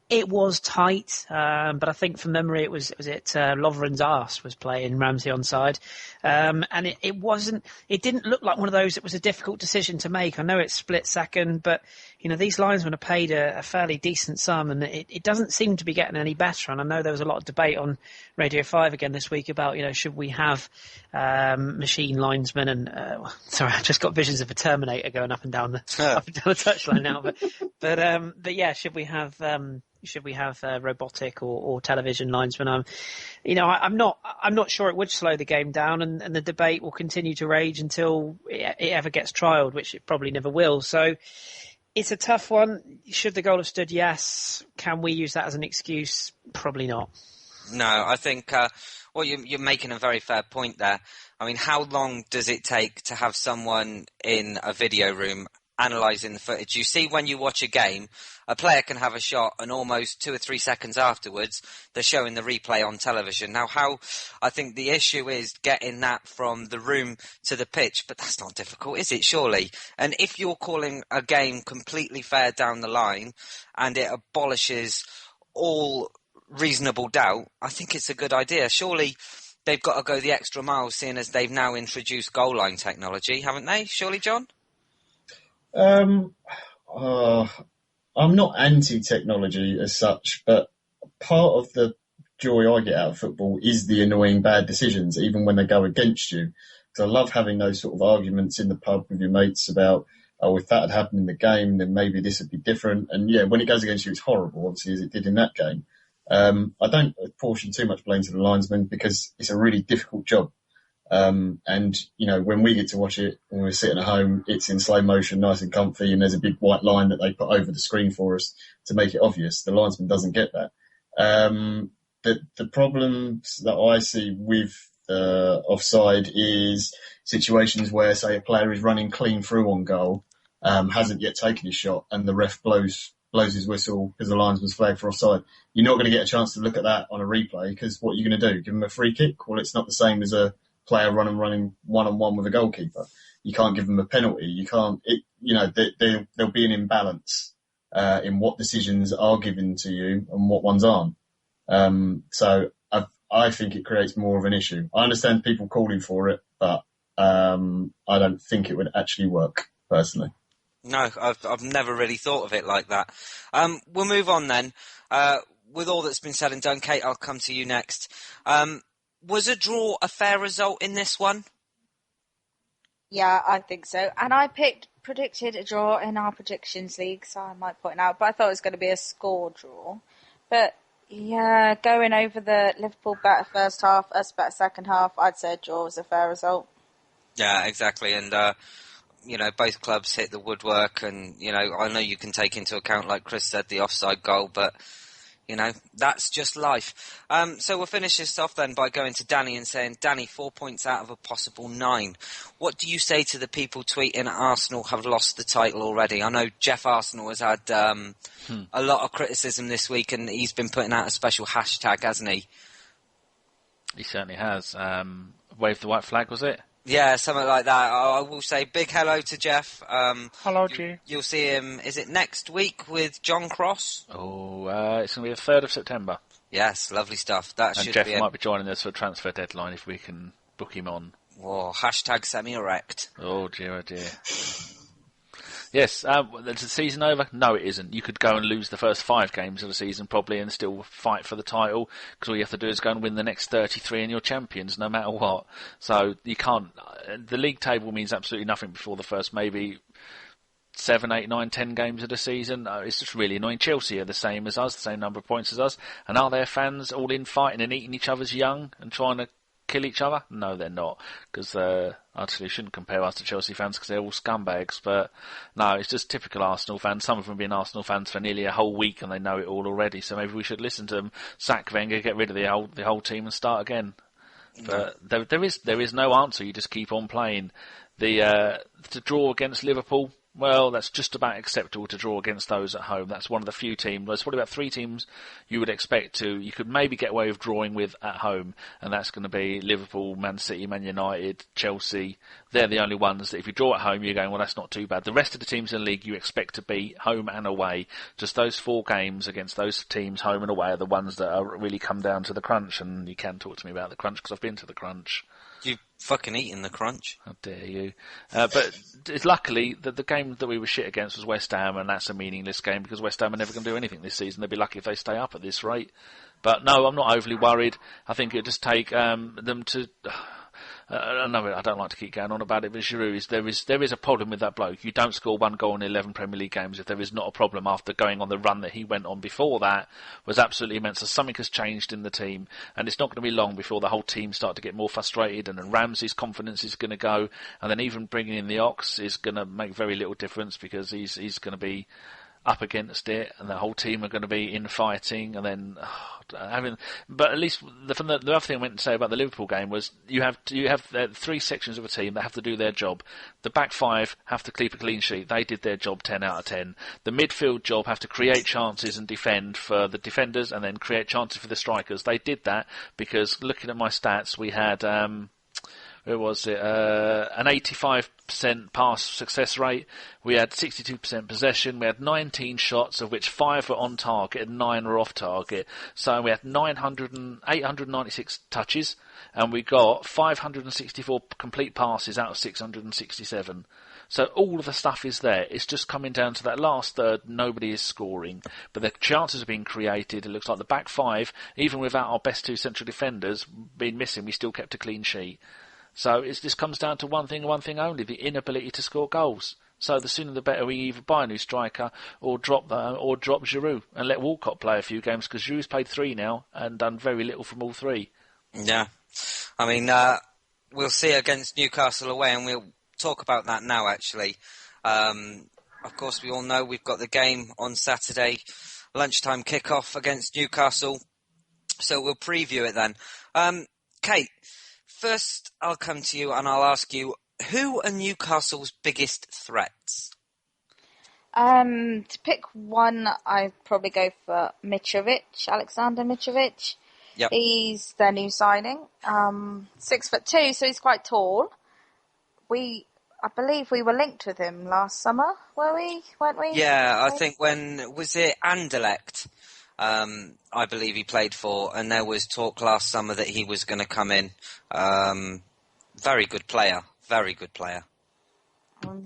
It was tight, but I think from memory it was Lovren's arse was playing Ramsey onside, and it didn't look like one of those. It was a difficult decision to make. I know it's split second, but these linesmen are paid a fairly decent sum, and it doesn't seem to be getting any better. And I know there was a lot of debate on Radio 5 again this week about should we have machine linesmen, and sorry, I just got visions of a Terminator going up and down the touchline now, but yeah, should we have robotic or television linesmen? I'm not sure it would slow the game down, and the debate will continue to rage until it ever gets trialled, which it probably never will. So it's a tough one. Should the goal have stood? Yes. Can we use that as an excuse? Probably not. No, I think you're making a very fair point there. I mean, how long does it take to have someone in a video room analysing the footage? You see, when you watch a game, a player can have a shot and almost 2 or 3 seconds afterwards, they're showing the replay on television. Now, I think the issue is getting that from the room to the pitch, but that's not difficult, is it, surely? And if you're calling a game completely fair down the line and it abolishes all reasonable doubt, I think it's a good idea. Surely they've got to go the extra mile, seeing as they've now introduced goal line technology, haven't they? Surely, John? I'm not anti-technology as such, but part of the joy I get out of football is the annoying bad decisions, even when they go against you. Because I love having those sort of arguments in the pub with your mates about, if that had happened in the game, then maybe this would be different. And yeah, when it goes against you, it's horrible, obviously, as it did in that game. I don't apportion too much blame to the linesman because it's a really difficult job. And when we get to watch it, when we're sitting at home, it's in slow motion, nice and comfy, and there's a big white line that they put over the screen for us to make it obvious. The linesman doesn't get that. The problems that I see with offside is situations where, say, a player is running clean through on goal, hasn't yet taken his shot, and the ref blows his whistle because the linesman's flagged for offside. You're not going to get a chance to look at that on a replay, because what are you going to do? Give him a free kick? Well, it's not the same as a player running one-on-one with a goalkeeper. You can't give them a penalty. You can't. There'll be an imbalance in what decisions are given to you and what ones aren't. So I think it creates more of an issue. I understand people calling for it, but I don't think it would actually work, personally. No, I've never really thought of it like that. We'll move on then. With all that's been said and done, Kate, I'll come to you next. Was a draw a fair result in this one? Yeah, I think so. And I predicted a draw in our predictions league, so I might point out. But I thought it was going to be a score draw. But yeah, going over the Liverpool better first half, us better second half, I'd say a draw was a fair result. Yeah, exactly. And, both clubs hit the woodwork. And, I know you can take into account, like Kris said, the offside goal, but, that's just life. So we'll finish this off then by going to Danny and saying, Danny, 4 points out of a possible 9. What do you say to the people tweeting Arsenal have lost the title already? I know Jeff Arsenal has had a lot of criticism this week, and he's been putting out a special hashtag, hasn't he? He certainly has. Wave the white flag, was it? Yeah, something like that. I will say big hello to Jeff. Hello, G. You'll see him, is it next week with John Cross? Oh, it's going to be the 3rd of September. Yes, lovely stuff. And Jeff might be joining us for a transfer deadline if we can book him on. Whoa, hashtag semi-erect. Oh dear, oh dear. Yes, is the season over? No, it isn't. You could go and lose the first 5 games of the season probably and still fight for the title, because all you have to do is go and win the next 33 and you're champions no matter what. So you can't. The league table means absolutely nothing before the first maybe 7, 8, 9, 10 games of the season. It's just really annoying. Chelsea are the same as us, the same number of points as us, and are their fans all in fighting and eating each other's young and trying to kill each other? No, they're not, because actually shouldn't compare us to Chelsea fans because they're all scumbags, but no, it's just typical Arsenal fans. Some of them have been Arsenal fans for nearly a whole week and they know it all already, so maybe we should listen to them, sack Wenger, get rid of the whole team and start again. But there is no answer. You just keep on playing. To draw against Liverpool, well, that's just about acceptable to draw against those at home. That's one of the few teams. There's probably about 3 teams you would expect you could maybe get away with drawing with at home, and that's going to be Liverpool, Man City, Man United, Chelsea. They're the only ones that if you draw at home, you're going, well, that's not too bad. The rest of the teams in the league you expect to beat home and away. Just those 4 games against those teams, home and away, are the ones that are really come down to the crunch, and you can talk to me about the crunch because I've been to the crunch. You've fucking eaten the crunch. How dare you. But it's luckily that the game that we were shit against was West Ham, and that's a meaningless game because West Ham are never going to do anything this season. They'll be lucky if they stay up at this rate. But no, I'm not overly worried. I think it'll just take them to... I don't like to keep going on about it, but Giroud, there is a problem with that bloke. You don't score 1 goal in 11 Premier League games if there is not a problem after going on the run that he went on before that was absolutely immense. So something has changed in the team, and it's not going to be long before the whole team start to get more frustrated, and then Ramsey's confidence is going to go, and then even bringing in the Ox is going to make very little difference because he's going to be up against it, and the whole team are going to be infighting, and then but at least the other thing I went to say about the Liverpool game was you have 3 sections of a team that have to do their job. The back 5 have to keep a clean sheet. They did their job 10 out of 10. The midfield job have to create chances and defend for the defenders, and then create chances for the strikers. They did that because looking at my stats, we had where was it? An 85% pass success rate. We had 62% possession. We had 19 shots, of which 5 were on target and 9 were off target. So we had 896 touches, and we got 564 complete passes out of 667. So all of the stuff is there. It's just coming down to that last third. Nobody is scoring, but the chances are being created. It looks like the back 5, even without our best 2 central defenders being missing, we still kept a clean sheet. So this comes down to one thing only, the inability to score goals. So the sooner the better we either buy a new striker or drop Giroud and let Walcott play a few games, because Giroud's played 3 now and done very little from all 3. Yeah. I mean, we'll see against Newcastle away, and we'll talk about that now, actually. Of course, we all know we've got the game on Saturday, lunchtime kickoff against Newcastle. So we'll preview it then. Kate, first, I'll come to you and I'll ask you, who are Newcastle's biggest threats? To pick one, I'd probably go for Alexander Mitrovic. Yep. He's their new signing. 6'2", so he's quite tall. We I believe we were linked with him last summer, weren't we? Yeah, I think was it Anderlecht? I believe he played for, and there was talk last summer that he was going to come in. Very good player.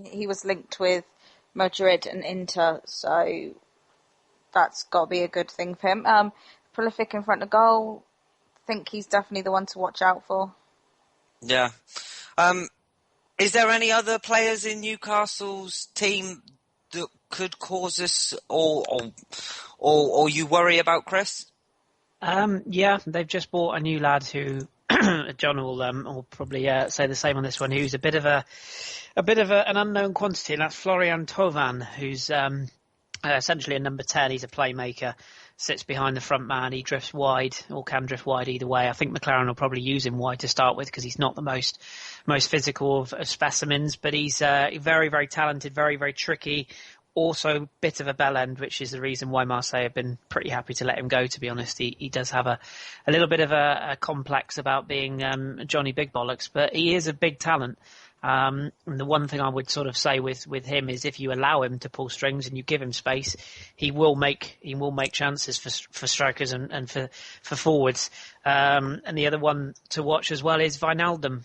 He was linked with Madrid and Inter, so that's got to be a good thing for him. Prolific in front of goal. I think he's definitely the one to watch out for. Yeah. Is there any other players in Newcastle's team that could cause us or you worry about, Kris? Yeah, they've just bought a new lad who John will probably say the same on this one. Who's a bit of an unknown quantity, and that's Florian Thauvin, who's essentially a number 10. He's a playmaker, sits behind the front man. He drifts wide, or can drift wide either way. I think McLaren will probably use him wide to start with because he's not the most physical of specimens, but he's very, very talented, very, very tricky. Also, bit of a bell end, which is the reason why Marseille have been pretty happy to let him go, to be honest. He does have a little bit of a complex about being Johnny Big Bollocks, but he is a big talent. And the one thing I would sort of say with him is if you allow him to pull strings and you give him space, he will make chances for strikers and for forwards. And the other one to watch as well is Wijnaldum,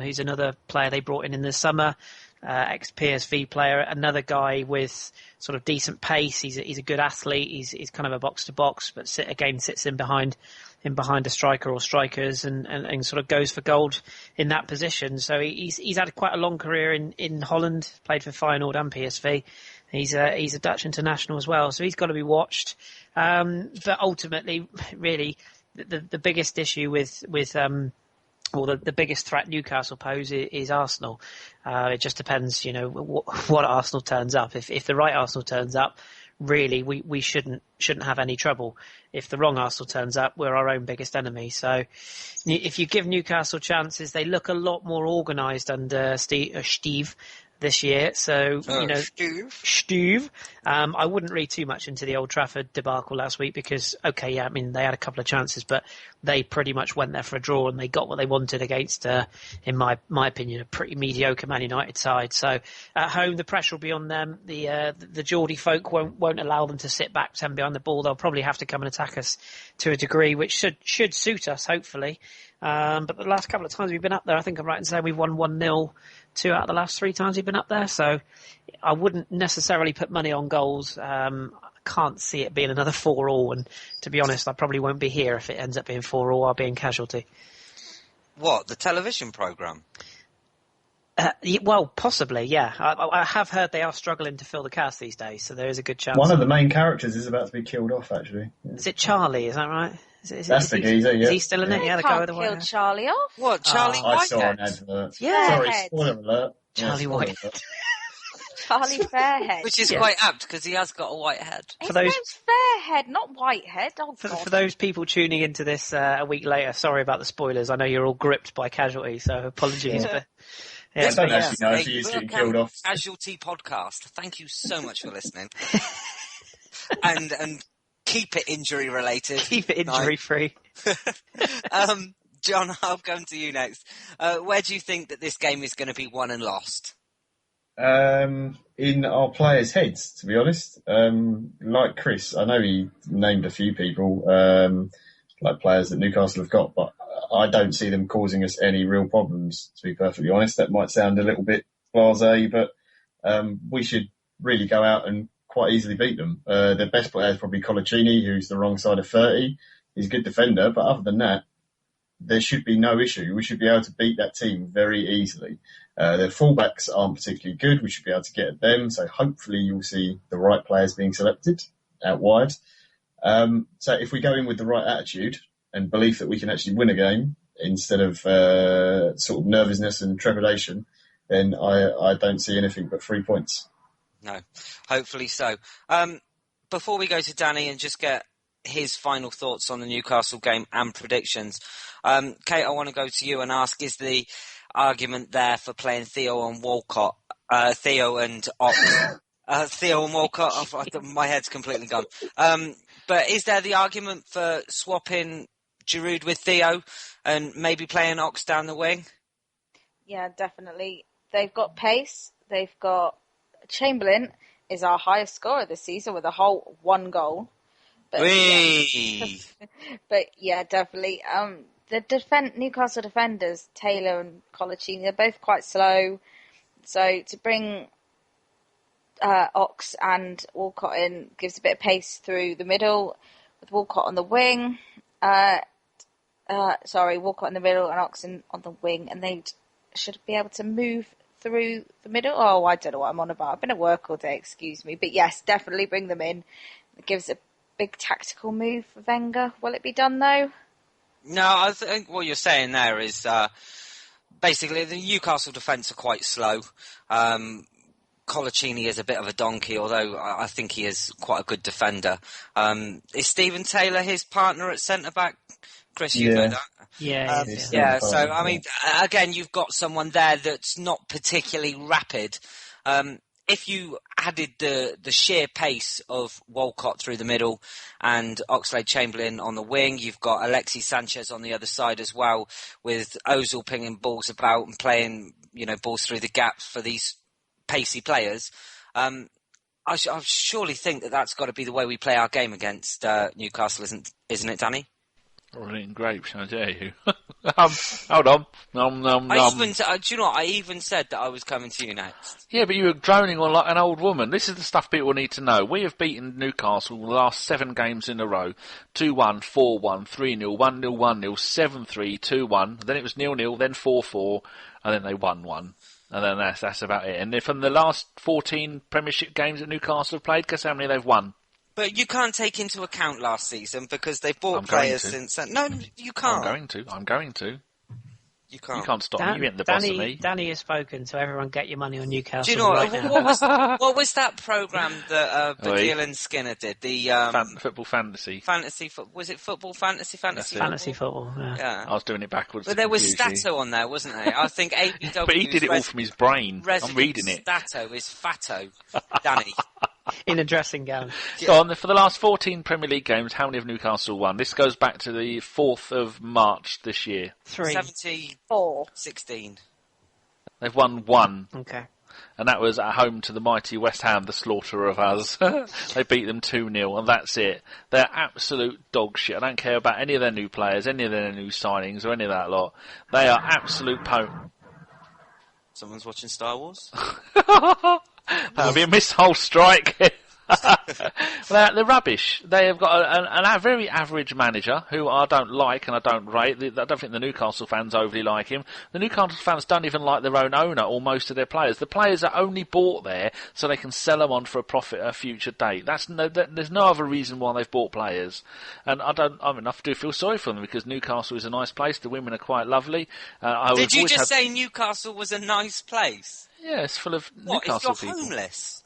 who's another player they brought in the summer. Ex-PSV player, another guy with sort of decent pace. He's a good athlete. He's kind of a box to box, but sits in behind a striker or strikers and sort of goes for gold in that position. So he's had quite a long career in Holland. Played for Feyenoord and PSV. He's a Dutch international as well, so he's got to be watched. But ultimately, really, the biggest issue with the biggest threat Newcastle pose is Arsenal. It just depends, what Arsenal turns up. If the right Arsenal turns up, really we shouldn't have any trouble. If the wrong Arsenal turns up, we're our own biggest enemy. So if you give Newcastle chances, they look a lot more organised under Steve this year. So, Steve. I wouldn't read too much into the Old Trafford debacle last week because, they had a couple of chances, but they pretty much went there for a draw and they got what they wanted against, in my opinion, a pretty mediocre Man United side. So at home, the pressure will be on them. The Geordie folk won't allow them to sit back 10 behind the ball. They'll probably have to come and attack us to a degree, which should suit us, hopefully. But the last couple of times we've been up there, I think I'm right in saying we've won 1-0 2 out of the last 3 times we've been up there. So I wouldn't necessarily put money on goals. I can't see it being another 4-4. And to be honest, I probably won't be here if it ends up being 4-4. I'll be in casualty. What, the television programme? Well, possibly, yeah. I have heard they are struggling to fill the cast these days, so there is a good chance. One of the main characters is about to be killed off, actually. Yeah. Is it Charlie? Is that right? That's the geezer, yeah. Is he still in it? Yeah, the guy with the white hair. Charlie off. What, Charlie Whitehead? I saw an advert. Yeah. Sorry, spoiler alert. Charlie Whitehead. Charlie Fairhead. Which is quite apt, because he has got a white head. His name's Fairhead, not Whitehead. Oh, for those people tuning into this a week later, sorry about the spoilers. I know you're all gripped by Casualty, so apologies. Yeah. I don't actually know if he is getting killed off. Casualty podcast. Thank you so much for listening. and keep it injury related. Keep it injury free. John, I'll come to you next. Where do you think that this game is going to be won and lost? In our players' heads, to be honest. Like Kris, I know he named a few people, like players that Newcastle have got, but I don't see them causing us any real problems, to be perfectly honest. That might sound a little bit blasé, but we should really go out and quite easily beat them. Their best player is probably Colaccini, who's the wrong side of 30. He's a good defender, but other than that, there should be no issue. We should be able to beat that team very easily. Their fullbacks aren't particularly good. We should be able to get at them. So hopefully you'll see the right players being selected out wide. So if we go in with the right attitude and belief that we can actually win a game instead of sort of nervousness and trepidation, then I don't see anything but 3 points. No, hopefully so. Before we go to Danny and just get his final thoughts on the Newcastle game and predictions, Kate, I want to go to you and ask, is the argument there for playing Theo and Walcott, Theo and Ox? Theo and Walcott, my head's completely gone. But is there the argument for swapping Giroud with Theo and maybe playing Ox down the wing? Yeah, definitely. they've got pace. They've got Chamberlain is our highest scorer this season with a whole 1 goal. But yeah, definitely. The Newcastle defenders, Taylor and Colaccini, they're both quite slow. So to bring Ox and Walcott in gives a bit of pace through the middle with Walcott on the wing. Walcott in the middle and Ox on the wing, and they should be able to move through the middle. Oh, I don't know what I'm on about. I've been at work all day, excuse me. But yes, definitely bring them in. It gives a big tactical move for Wenger. Will it be done though? No, I think what you're saying there is basically the Newcastle defence are quite slow. Colaccini is a bit of a donkey, although I think he is quite a good defender. Is Stephen Taylor his partner at centre-back? Chris, you know that? Yeah. So, I mean, again, you've got someone there that's not particularly rapid. If you added the sheer pace of Walcott through the middle and Oxlade-Chamberlain on the wing, you've got Alexis Sanchez on the other side as well, with Ozil pinging balls about and playing, balls through the gaps for these pacey players. I surely think that's got to be the way we play our game against Newcastle, isn't it, Danny? Or eating grapes, I dare you. Hold on. Do you know what? I even said that I was coming to you next. Yeah, but you were droning on like an old woman. This is the stuff people need to know. We have beaten Newcastle the last 7 games in a row. 2-1, 4-1, 3-0, 1-0, 1-0, 7-3, 2-1. Then it was 0-0, then 4-4, and then they won 1. And then that's about it. And from the last 14 Premiership games that Newcastle have played, guess how many they've won? But you can't take into account last season because they've bought players since then. No, you can't. I'm going to. You can't. You can't stop me. You ain't the boss of me. Danny has spoken, so everyone get your money on Newcastle. Do you know what was that programme that Badil and Skinner did? The Football Fantasy. Was it Football Fantasy? Fantasy football. Yeah. I was doing it backwards. But there was Stato on there, wasn't there? I think ABW. But he did it all from his brain. I'm reading it. Stato is Fatto, Danny. In a dressing gown. So for the last 14 Premier League games, how many have Newcastle won? This goes back to the 4th of March this year. 3. 74. 16. They've won 1. Okay. And that was at home to the mighty West Ham, the slaughterer of us. They beat them 2-0, and that's it. They're absolute dog shit. I don't care about any of their new players, any of their new signings, or any of that lot. They are absolute Someone's watching Star Wars? That'll be a missile strike. They're rubbish. They have got a very average manager who I don't like and I don't rate. I don't think the Newcastle fans overly like him. The Newcastle fans don't even like their own owner or most of their players. The players are only bought there so they can sell them on for a profit at a future date. There's no other reason why they've bought players. And I do feel sorry for them because Newcastle is a nice place. The women are quite lovely. Did you just say Newcastle was a nice place? Yeah, it's full of Newcastle if you're people. Homeless?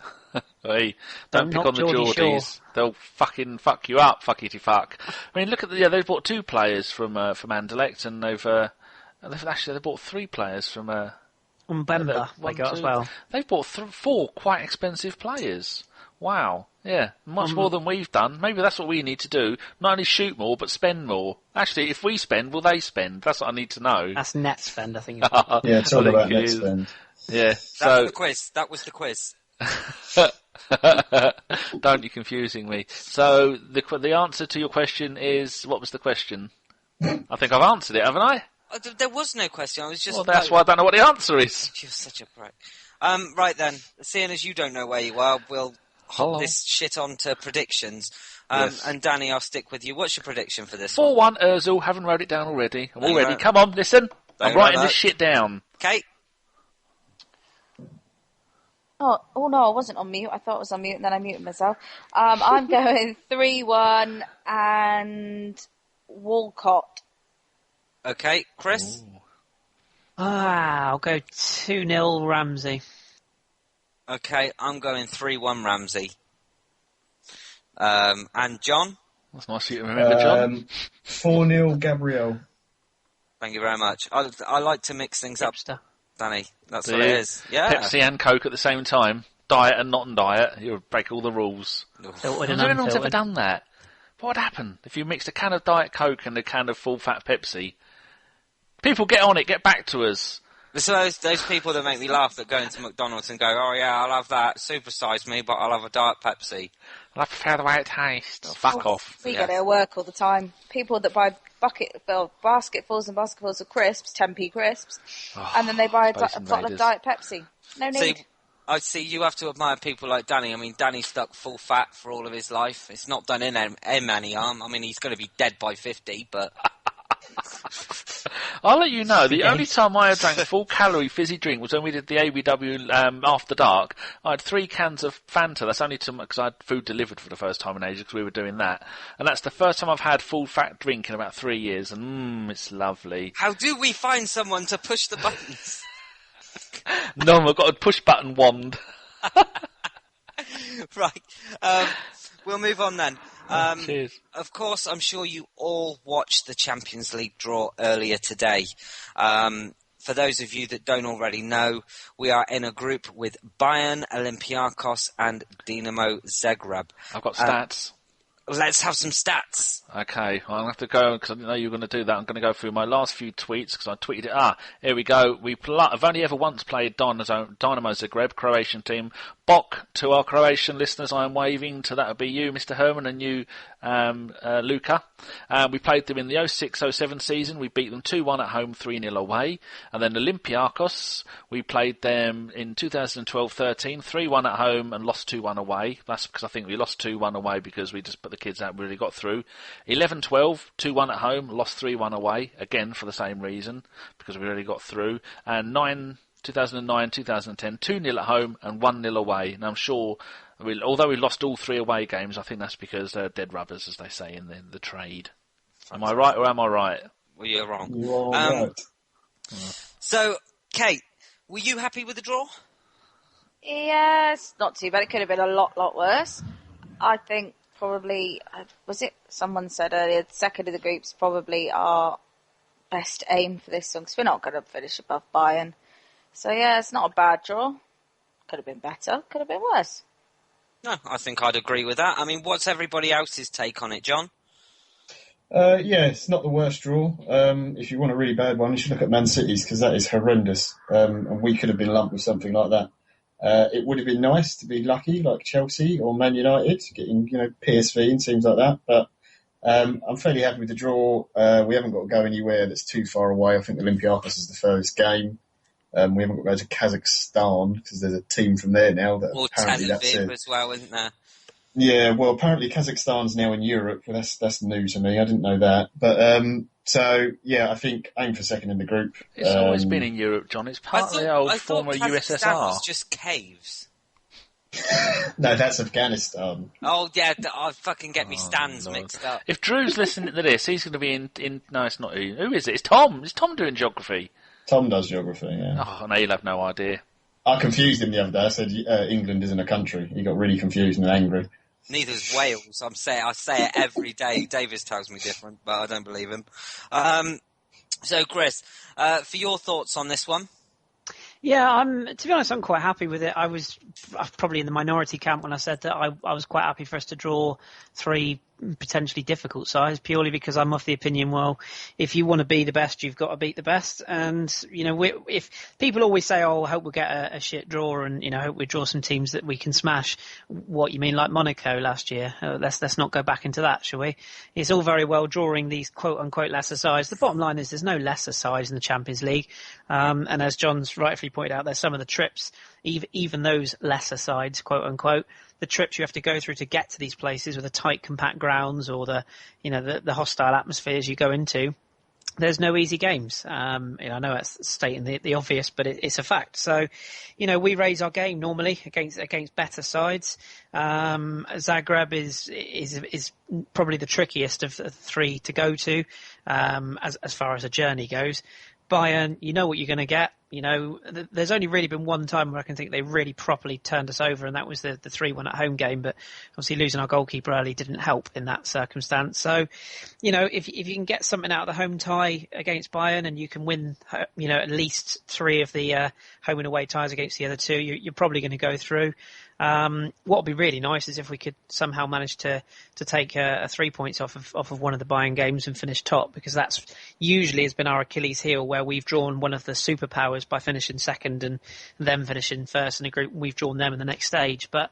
Hey, don't pick on the Geordies. They'll fucking fuck you up, fuckity fuck. I mean, look at they've bought 2 players from Anderlecht, and they've bought 3 players from Bender. They got as well. They've bought 4 quite expensive players. Wow, yeah, much more than we've done. Maybe that's what we need to do. Not only shoot more, but spend more. Actually, if we spend, will they spend? That's what I need to know. That's net spend, I think. Yeah, it's all about net spend. Yeah, That was the quiz. Don't you confusing me. So the answer to your question is, what was the question? I think I've answered it, haven't I? There was no question. I was just. Well, that's why I don't know what the answer is. You're such a prick. Right then, seeing as you don't know where you are, we'll hop this shit on to predictions. Yes. And Danny, I'll stick with you. What's your prediction for this 4-1 Ozil. Haven't wrote it down already. I'm all ready. Come on, listen. I'm writing this shit down. Okay. Oh no, I wasn't on mute. I thought I was on mute and then I muted myself. I'm going 3-1 and Walcott. Okay, Chris? I'll go 2-0 Ramsey. Okay, I'm going 3-1 Ramsey. And John? That's nice of you to remember, John. 4-0 Gabriel. Thank you very much. I like to mix things up. Danny, that's what it is. Yeah. Pepsi and Coke at the same time. Diet and not on diet. You'll break all the rules. Filtered and anyone's ever done that. What would happen if you mixed a can of Diet Coke and a can of full-fat Pepsi? People, get on it. Get back to us. So those people that make me laugh that go into McDonald's and go, oh yeah, I'll have that, supersize me, but I'll have a Diet Pepsi. I prefer the way it tastes. Oh, fuck off. We get it at work all the time. People that buy basketfuls and basketfuls of crisps, 10p crisps, and then they buy a bottle of Diet Pepsi. No need. I see you have to admire people like Danny. I mean, Danny stuck full fat for all of his life. It's not done him any harm. I mean, he's going to be dead by 50, but... I'll let you know, the only time I drank a full-calorie fizzy drink was when we did the ABW After Dark. I had 3 cans of Fanta. That's only because I had food delivered for the first time in ages because we were doing that. And that's the first time I've had full-fat drink in about 3 years. And it's lovely. How do we find someone to push the buttons? No, I've got a push-button wand. Right. We'll move on then. Cheers. Of course, I'm sure you all watched the Champions League draw earlier today. For those of you that don't already know, we are in a group with Bayern, Olympiacos and Dinamo Zagreb. I've got stats. Let's have some stats. Okay, well, I'll have to go, because I didn't know you were going to do that. I'm going to go through my last few tweets, because I tweeted it. Here we go. I've only ever once played Dynamo Zagreb, Croatian team. Bok, to our Croatian listeners, I am waving to that would be you, Mr. Herman, and you, Luca. We played them in the 06-07 season. We beat them 2-1 at home, 3-0 away. And then Olympiacos, we played them in 2012-13, 3-1 at home and lost 2-1 away. That's because I think we lost 2-1 away because we just put the kids out and really got through. 11-12, 2-1 at home, lost 3-1 away, again for the same reason, because we really got through. And 2009-2010, 2-0 at home and 1-0 away. And I'm sure, although we lost all 3 away games, I think that's because they're dead rubbers, as they say in the trade. Am I right or am I right? Well, you're wrong. You are right. So, Kate, were you happy with the draw? Yes, not too bad. It could have been a lot worse. I think probably, was it someone said earlier, second of the group's probably our best aim for this one, because we're not going to finish above Bayern. So yeah, it's not a bad draw. Could have been better, could have been worse. No, I think I'd agree with that. I mean, what's everybody else's take on it, John? Yeah, it's not the worst draw. If you want a really bad one, you should look at Man City's, because that is horrendous. And we could have been lumped with something like that. It would have been nice to be lucky, like Chelsea or Man United, getting PSV and teams like that. But I'm fairly happy with the draw. We haven't got to go anywhere that's too far away. I think Olympiacos is the furthest game. We haven't got to go to Kazakhstan because there's a team from there now. That or apparently Tel that's Aviv it. as well, isn't there? Yeah, well, apparently Kazakhstan's now in Europe. Well, that's new to me. I didn't know that. But so yeah, I think aim for second in the group. It's always been in Europe, John. It's part of the old former USSR. Was just caves. No, that's Afghanistan. Oh yeah, I fucking get me stands mixed up. If Drew's listening to this, he's going to be in. No, it's not. Who is it? It's Tom. Is Tom doing geography? Tom does geography. Yeah. Oh, no, you'll have no idea. I confused him the other day. I said England isn't a country. He got really confused and angry. Neither's Wales. I say it every day. Davis tells me different, but I don't believe him. So, Kris, for your thoughts on this one? Yeah, to be honest, I'm quite happy with it. I was probably in the minority camp when I said that I was quite happy for us to draw 3 potentially difficult sides, purely because I'm of the opinion, well, if you want to be the best, you've got to beat the best. And, if people always say, oh, I hope we'll get a shit draw and, I hope we draw some teams that we can smash. What, you mean like Monaco last year? Let's not go back into that, shall we? It's all very well drawing these quote-unquote lesser sides. The bottom line is there's no lesser sides in the Champions League. And as John's rightfully pointed out, there's some of the trips, even those lesser sides, quote-unquote, the trips you have to go through to get to these places with the tight, compact grounds or the hostile atmospheres you go into. There's no easy games. I know that's stating the obvious, but it's a fact. So, we raise our game normally against better sides. Zagreb is probably the trickiest of the 3 to go to, as far as a journey goes. Bayern, you know what you're going to get. There's only really been one time where I can think they really properly turned us over, and that was the 3-1 at home game. But obviously losing our goalkeeper early didn't help in that circumstance. So, if you can get something out of the home tie against Bayern and you can win, at least 3 of the home and away ties against the other 2, you're probably going to go through. What would be really nice is if we could somehow manage to take 3 points off of one of the Bayern games and finish top, because that's usually has been our Achilles heel, where we've drawn one of the superpowers us by finishing second and them finishing first in a group. We've drawn them in the next stage, but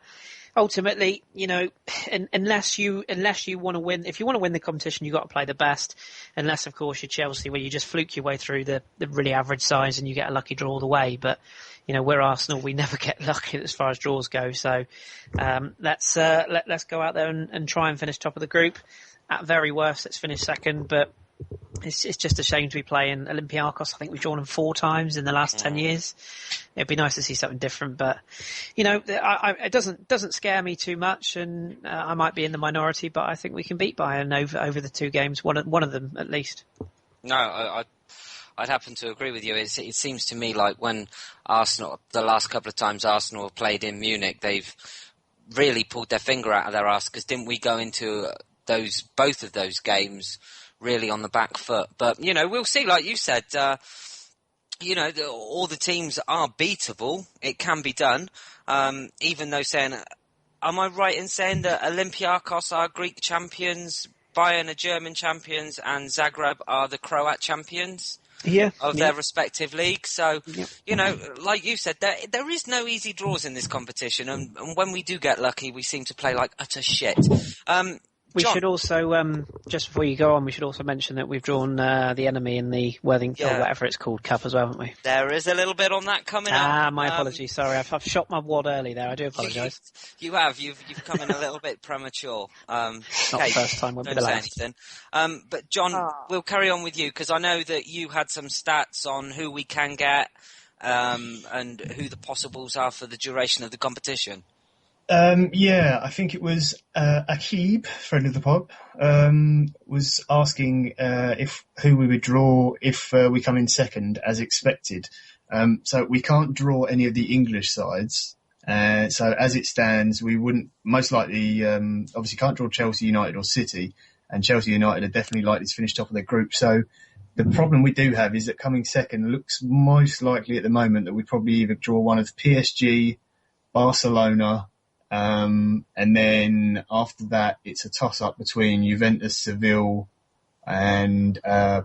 ultimately, unless you want to win, if you want to win the competition, you've got to play the best. Unless, of course, you're Chelsea, where you just fluke your way through the really average sides and you get a lucky draw all the way. But we're Arsenal, we never get lucky as far as draws go. So let's go out there and try and finish top of the group. At very worst, let's finish second. But it's just a shame to be playing Olympiacos. I think we've drawn them 4 times in the last 10 years. It'd be nice to see something different, but it doesn't scare me too much, and I might be in the minority, but I think we can beat Bayern over the 2 games, one of them at least. No, I'd happen to agree with you. It seems to me like when Arsenal, the last couple of times Arsenal have played in Munich, they've really pulled their finger out of their arse, because didn't we go into both of those games really on the back foot? But, we'll see. Like you said, all the teams are beatable. It can be done. Even though am I right in saying that Olympiacos are Greek champions, Bayern are German champions, and Zagreb are the Croat champions of their respective leagues? So, like you said, there is no easy draws in this competition. And when we do get lucky, we seem to play like utter shit. We should also, just before you go on, we should also mention that we've drawn the enemy in the Worthington, or whatever it's called, Cup as well, haven't we? There is a little bit on that coming up. My apologies. Sorry, I've shot my wad early there. I do apologise. You have. You've come in a little bit premature. Not the first time. Won't be the last. Anything. But John, we'll carry on with you, because I know that you had some stats on who we can get and who the possibles are for the duration of the competition. I think it was Akib, friend of the pod, was asking who we would draw if we come in second, as expected. So we can't draw any of the English sides. So as it stands, we wouldn't most likely, obviously can't draw Chelsea United or City, and Chelsea United are definitely likely to finish top of their group. So the problem we do have is that coming second looks most likely at the moment that we'd probably either draw one of PSG, Barcelona, and then after that, it's a toss-up between Juventus, Seville, and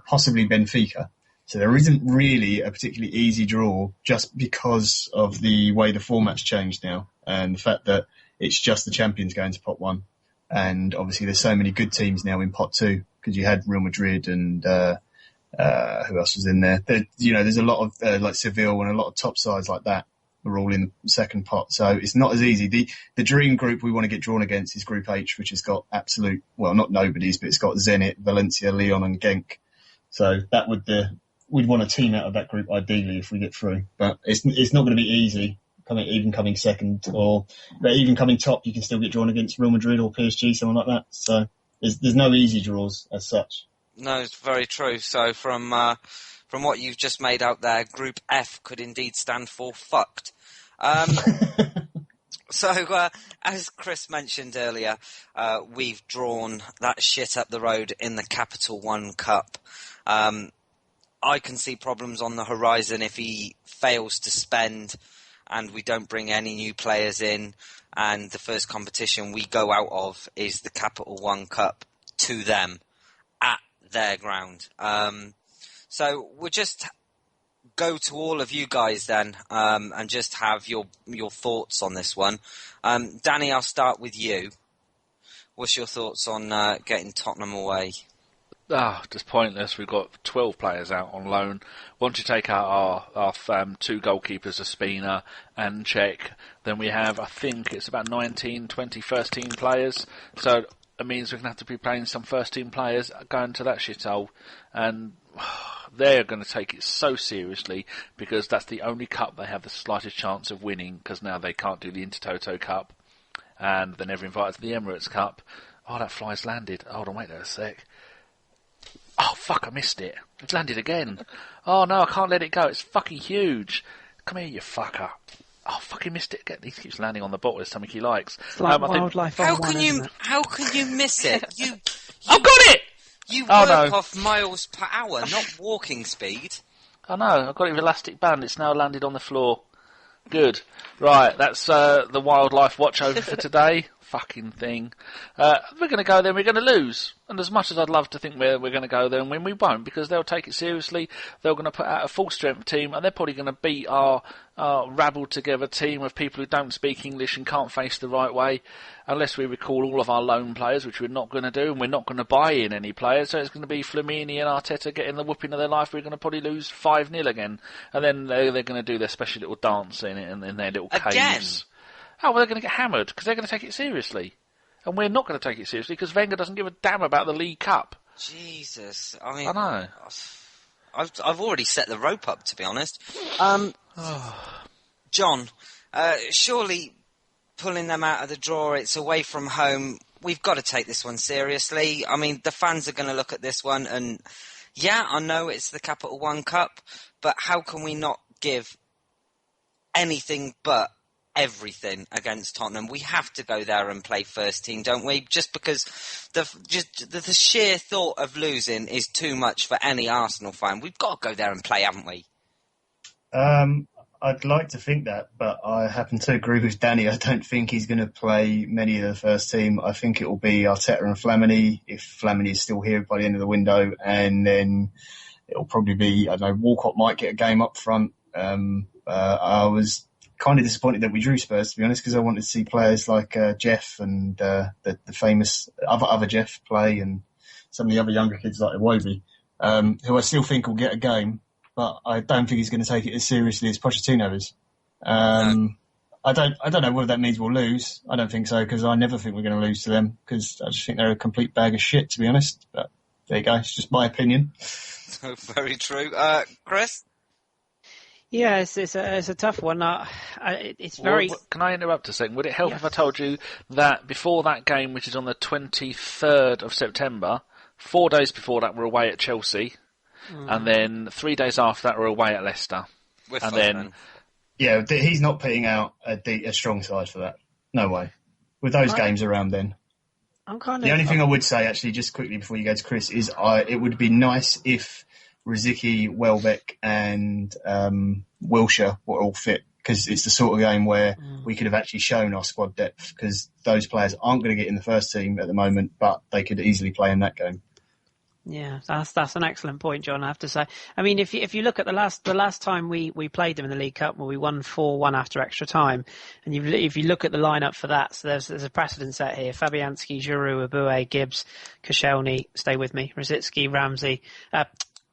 possibly Benfica. So there isn't really a particularly easy draw, just because of the way the format's changed now, and the fact that it's just the champions going to pot 1. And obviously there's so many good teams now in pot 2, because you had Real Madrid and who else was in there? There's a lot of like Seville and a lot of top sides like that. We're all in the second pot, so it's not as easy. The dream group we want to get drawn against is Group H, which has got not nobodies, but it's got Zenit, Valencia, Lyon, and Genk. So that we'd want a team out of that group ideally if we get through. But it's not going to be easy. Coming second, but even coming top, you can still get drawn against Real Madrid or PSG, someone like that. So there's no easy draws as such. No, it's very true. So from what you've just made out there, Group F could indeed stand for fucked. So, as Kris mentioned earlier, we've drawn that shit up the road in the Capital One Cup. I can see problems on the horizon if he fails to spend and we don't bring any new players in, and the first competition we go out of is the Capital One Cup to them at their ground. So we'll just go to all of you guys then, and just have your thoughts on this one. Danny, I'll start with you. What's your thoughts on getting Tottenham away? Just pointless. We've got 12 players out on loan. Once you take out our 2 goalkeepers, Ospina and Cech, then we have, I think it's about 19, 20 first-team players. So it means we're going to have to be playing some first-team players going to that shithole. And they're going to take it so seriously, because that's the only cup they have the slightest chance of winning, because now they can't do the Intertoto Cup, and they're never invited to the Emirates Cup. Oh, that fly's landed. Hold on, wait there a sec. Oh, fuck, I missed it. It's landed again. Oh, no, I can't let it go. It's fucking huge. Come here, you fucker. Oh, fucking missed it again. He keeps landing on the bottle. It's something he likes. It's like wildlife on one, isn't it? How can you miss it? I've got it! You work off miles per hour, not walking speed. I know. I've got it with elastic band. It's now landed on the floor. Good. Right, that's the wildlife watch over for today. fucking thing. We're going to go there and we're going to lose. And as much as I'd love to think we're going to go there and win, we won't, because they'll take it seriously. They're going to put out a full-strength team, and they're probably going to beat our rabbled-together team of people who don't speak English and can't face the right way, unless we recall all of our loan players, which we're not going to do, and we're not going to buy in any players. So it's going to be Flamini and Arteta getting the whooping of their life. We're going to probably lose 5-0 again. And then they're going to do their special little dance in their little caves. Oh, well, they're going to get hammered because they're going to take it seriously. And we're not going to take it seriously because Wenger doesn't give a damn about the League Cup. Jesus. I mean, I know. I've already set the rope up, to be honest. John, surely pulling them out of the draw, it's away from home. We've got to take this one seriously. I mean, the fans are going to look at this one and, yeah, I know it's the Capital One Cup, but how can we not give anything but everything against Tottenham? We have to go there and play first team, don't we? Just because the sheer thought of losing is too much for any Arsenal fan. We've got to go there and play, haven't we? I'd like to think that, but I happen to agree with Danny. I don't think he's going to play many of the first team. I think it will be Arteta and Flamini, if Flamini is still here by the end of the window, and then it'll probably be, I don't know, Walcott might get a game up front. I was kind of disappointed that we drew Spurs, to be honest, because I wanted to see players like Jeff and the famous other Jeff play, and some of the other younger kids like Iwobi, who I still think will get a game, but I don't think he's going to take it as seriously as Pochettino is. I don't know whether that means we'll lose. I don't think so, because I never think we're going to lose to them, because I just think they're a complete bag of shit, to be honest. But there you go. It's just my opinion. Very true. Kris? Yeah, it's a tough one. It's very. Can I interrupt a second? Would it help if I told you that before that game, which is on the 23rd of September, 4 days before that we're away at Chelsea, and then 3 days after that we're away at Leicester, yeah, he's not putting out a strong side for that. No way. With those games around then. The only thing I would say, actually, just quickly before you go to Kris, is it would be nice if Rosicky, Welbeck and Wilshere were all fit, because it's the sort of game where we could have actually shown our squad depth, because those players aren't going to get in the first team at the moment, but they could easily play in that game. Yeah, that's an excellent point, John, I have to say. I mean, if you look at the last time we played them in the League Cup, where we won 4-1 after extra time, and if you look at the lineup for that, so there's a precedent set here: Fabianski, Giroud, Abue, Gibbs, Koscielny, stay with me, Rosicky, Ramsey,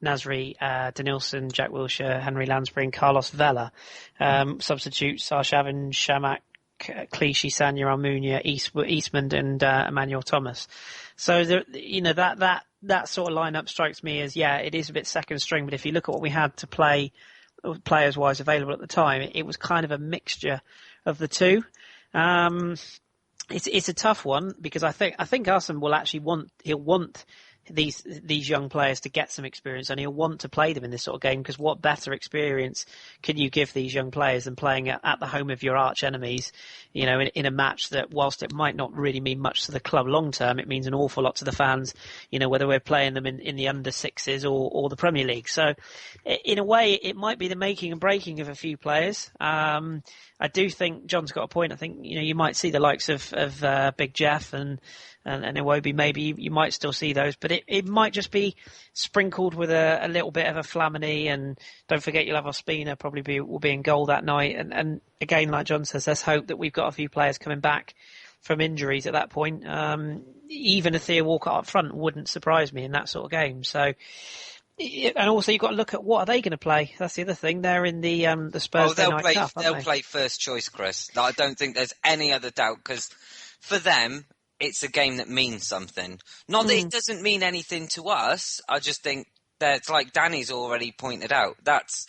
Nasri, Denilson, Jack Wilshere, Henry Lansbury, and Carlos Vela. Substitutes: Arshavin, Shamak, Clichy, Sanya, Almunia, Eastman, and Emmanuel Thomas. So that sort of lineup strikes me as, yeah, it is a bit second string, but if you look at what we had to play players-wise available at the time, it was kind of a mixture of the two. It's a tough one, because I think Arsene will actually want these young players to get some experience, and he'll want to play them in this sort of game, because what better experience can you give these young players than playing at the home of your arch enemies, in a match that, whilst it might not really mean much to the club long term, it means an awful lot to the fans, whether we're playing them in the under sixes or the Premier League. So in a way, it might be the making and breaking of a few players. I do think John's got a point. I think, you might see the likes of Big Jeff and Iwobi, maybe you might still see those, but it might just be sprinkled with a little bit of a Flamini, and don't forget you'll have Ospina will be in goal that night, and again, like John says, let's hope that we've got a few players coming back from injuries at that point. Even a Theo Walcott up front wouldn't surprise me in that sort of game. So, and also you've got to look at what are they going to play. That's the other thing. They're in the Spurs Day Night Cup, they'll play first choice, Kris. I don't think there's any other doubt, because for them, it's a game that means something. Not that it doesn't mean anything to us. I just think that it's like Danny's already pointed out. That's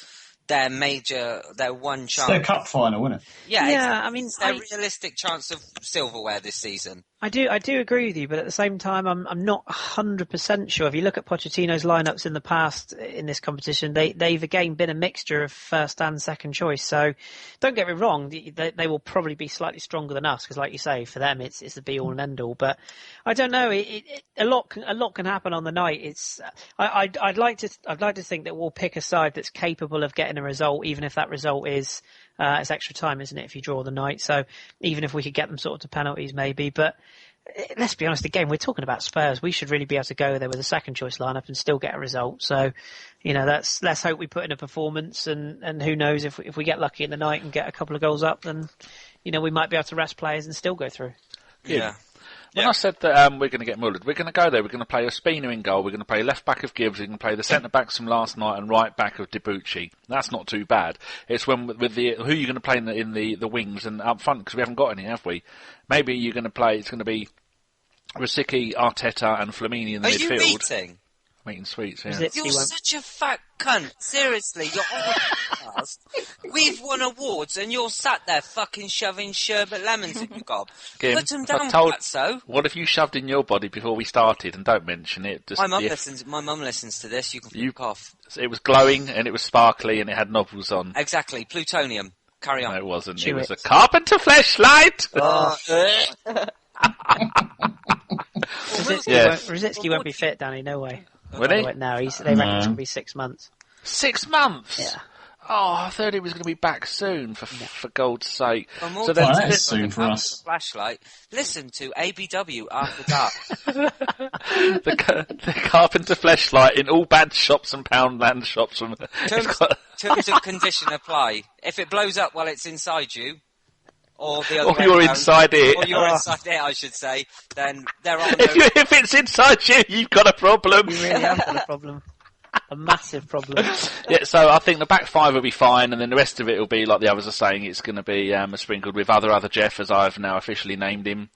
their one chance. It's their cup final, isn't it? Yeah. It's their realistic chance of silverware this season. I do agree with you, but at the same time, I'm not 100% sure. If you look at Pochettino's lineups in the past in this competition, they've again been a mixture of first and second choice. So don't get me wrong, they will probably be slightly stronger than us, because, like you say, for them it's the be all and end all. But I don't know. A lot can happen on the night. I'd like to think that we'll pick a side that's capable of getting a result, even if that result is It's extra time, isn't it, if you draw the night? So even if we could get them sort of to penalties, maybe. But let's be honest, again, we're talking about Spurs. We should really be able to go there with a second choice lineup and still get a result. So, let's hope we put in a performance, and who knows, if we get lucky in the night and get a couple of goals up, then, we might be able to rest players and still go through. Yeah. When I said that we're going to get mullered, we're going to go there. We're going to play Ospina in goal. We're going to play left back of Gibbs. We're going to play the centre backs from last night and right back of Debuchy. That's not too bad. It's when with the who you're going to play in the wings and up front, because we haven't got any, have we? Maybe you're going to play. It's going to be Rosicky, Arteta, and Flamini in the midfield. Are you eating? I'm eating sweets. Yeah. You're such a fat cunt. Seriously, you're on the podcast. We've won awards, and you're sat there fucking shoving sherbet lemons in your gob. Put them down, Fatso. What have you shoved in your body before we started? And don't mention it. My mum listens to this. You can fuck off. It was glowing, and it was sparkly, and it had nobles on. Exactly. Plutonium. Carry on. No, it wasn't. It was a carpenter fleshlight. Rosicky won't be fit, Danny. No way. Will he? No, they reckon it's going to be 6 months. 6 months? Yeah. Oh, I thought he was going to be back soon, for God's sake. So that is soon for us. Flashlight. Listen to ABW After Dark. the carpenter fleshlight in all bad shops and Poundland shops. Terms of condition apply. If it blows up while it's inside you, or the other or you're inside it. Or you're inside it, I should say. Then there are no... If it's inside you, you've got a problem. You really have got a problem. A massive problem. Yeah, so I think the back five will be fine, and then the rest of it will be, like the others are saying, it's going to be sprinkled with other Jeff, as I've now officially named him,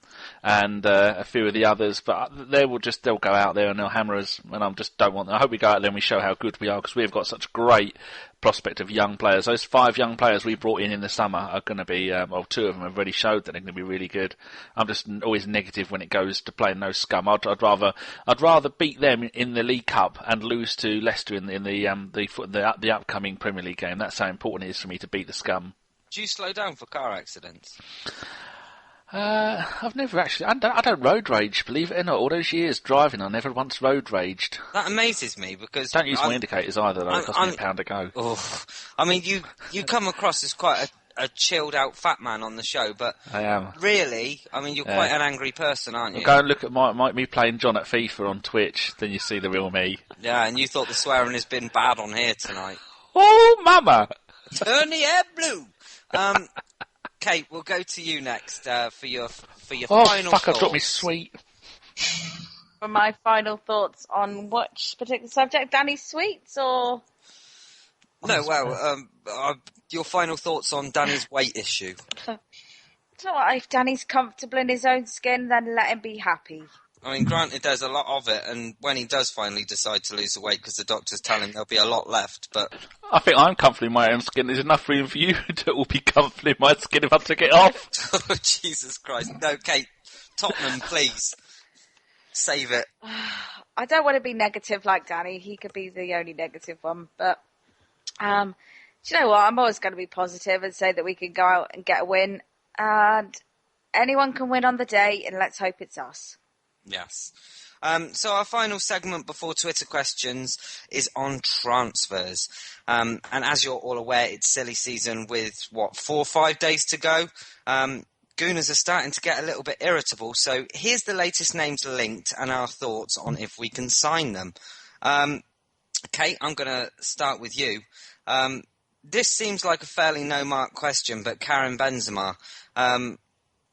and a few of the others. But they'll go out there and they'll hammer us, and I hope we go out there and we show how good we are, because we've got such great prospect of young players. Those 5 young players we brought in the summer are going to be, 2 of them have already showed that they're going to be really good. I'm just always negative when it goes to playing those scum. I'd rather beat them in the League Cup and lose to Leicester in the upcoming Premier League game. That's how important it is for me to beat the scum. Do you slow down for car accidents? I've never actually. I don't road rage, believe it or not. All those years driving, I never once road raged. That amazes me, because don't use my indicators either. Though it costs me £1 to go. Oh, I mean, you come across as quite a chilled out fat man on the show, but I am. Really, I mean, you're quite an angry person, aren't you? Go and look at me playing John at FIFA on Twitch, then you see the real me. Yeah, and you thought the swearing has been bad on here tonight. Oh, mama! Turn the air blue. Kate, we'll go to you next for your final thoughts. Oh, fuck, I dropped me sweet. For my final thoughts on which particular subject, Danny's sweets, or... No, well, your final thoughts on Danny's weight issue. So if Danny's comfortable in his own skin, then let him be happy. I mean, granted, there's a lot of it, and when he does finally decide to lose the weight, because the doctors tell him there'll be a lot left, but... I think I'm comfortable in my own skin. There's enough room for you to all be comfortable in my skin if I took it off. Oh, Jesus Christ. No, Kate, Tottenham, please. Save it. I don't want to be negative like Danny. He could be the only negative one, but... do you know what? I'm always going to be positive and say that we can go out and get a win, and anyone can win on the day, and let's hope it's us. Yes. So our final segment before Twitter questions is on transfers. And as you're all aware, it's silly season with, 4 or 5 days to go. Gooners are starting to get a little bit irritable. So here's the latest names linked and our thoughts on if we can sign them. Kate, I'm going to start with you. This seems like a fairly no-mark question, but Karim Benzema...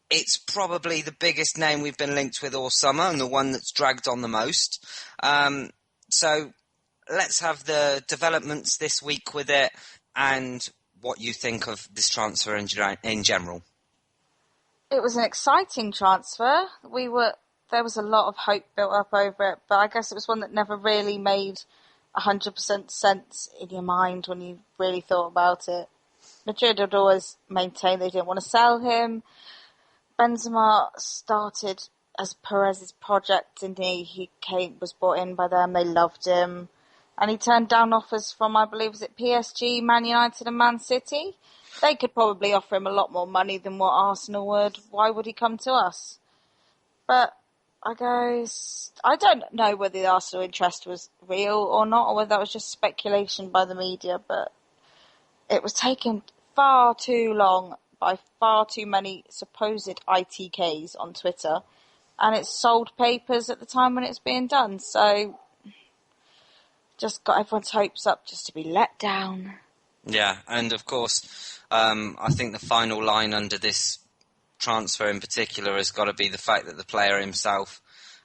it's probably the biggest name we've been linked with all summer and the one that's dragged on the most. So let's have the developments this week with it and what you think of this transfer in general. It was an exciting transfer. There was a lot of hope built up over it, but I guess it was one that never really made 100% sense in your mind when you really thought about it. Madrid had always maintained they didn't want to sell him. Benzema started as Perez's project, and he was brought in by them. They loved him, and he turned down offers from, I believe, PSG, Man United, and Man City. They could probably offer him a lot more money than what Arsenal would. Why would he come to us? But I don't know whether the Arsenal interest was real or not, or whether that was just speculation by the media. But it was taken far too long by far too many supposed ITKs on Twitter, and it's sold papers at the time when it's being done. So just got everyone's hopes up just to be let down. Yeah, and of course, I think the final line under this transfer in particular has got to be the fact that the player himself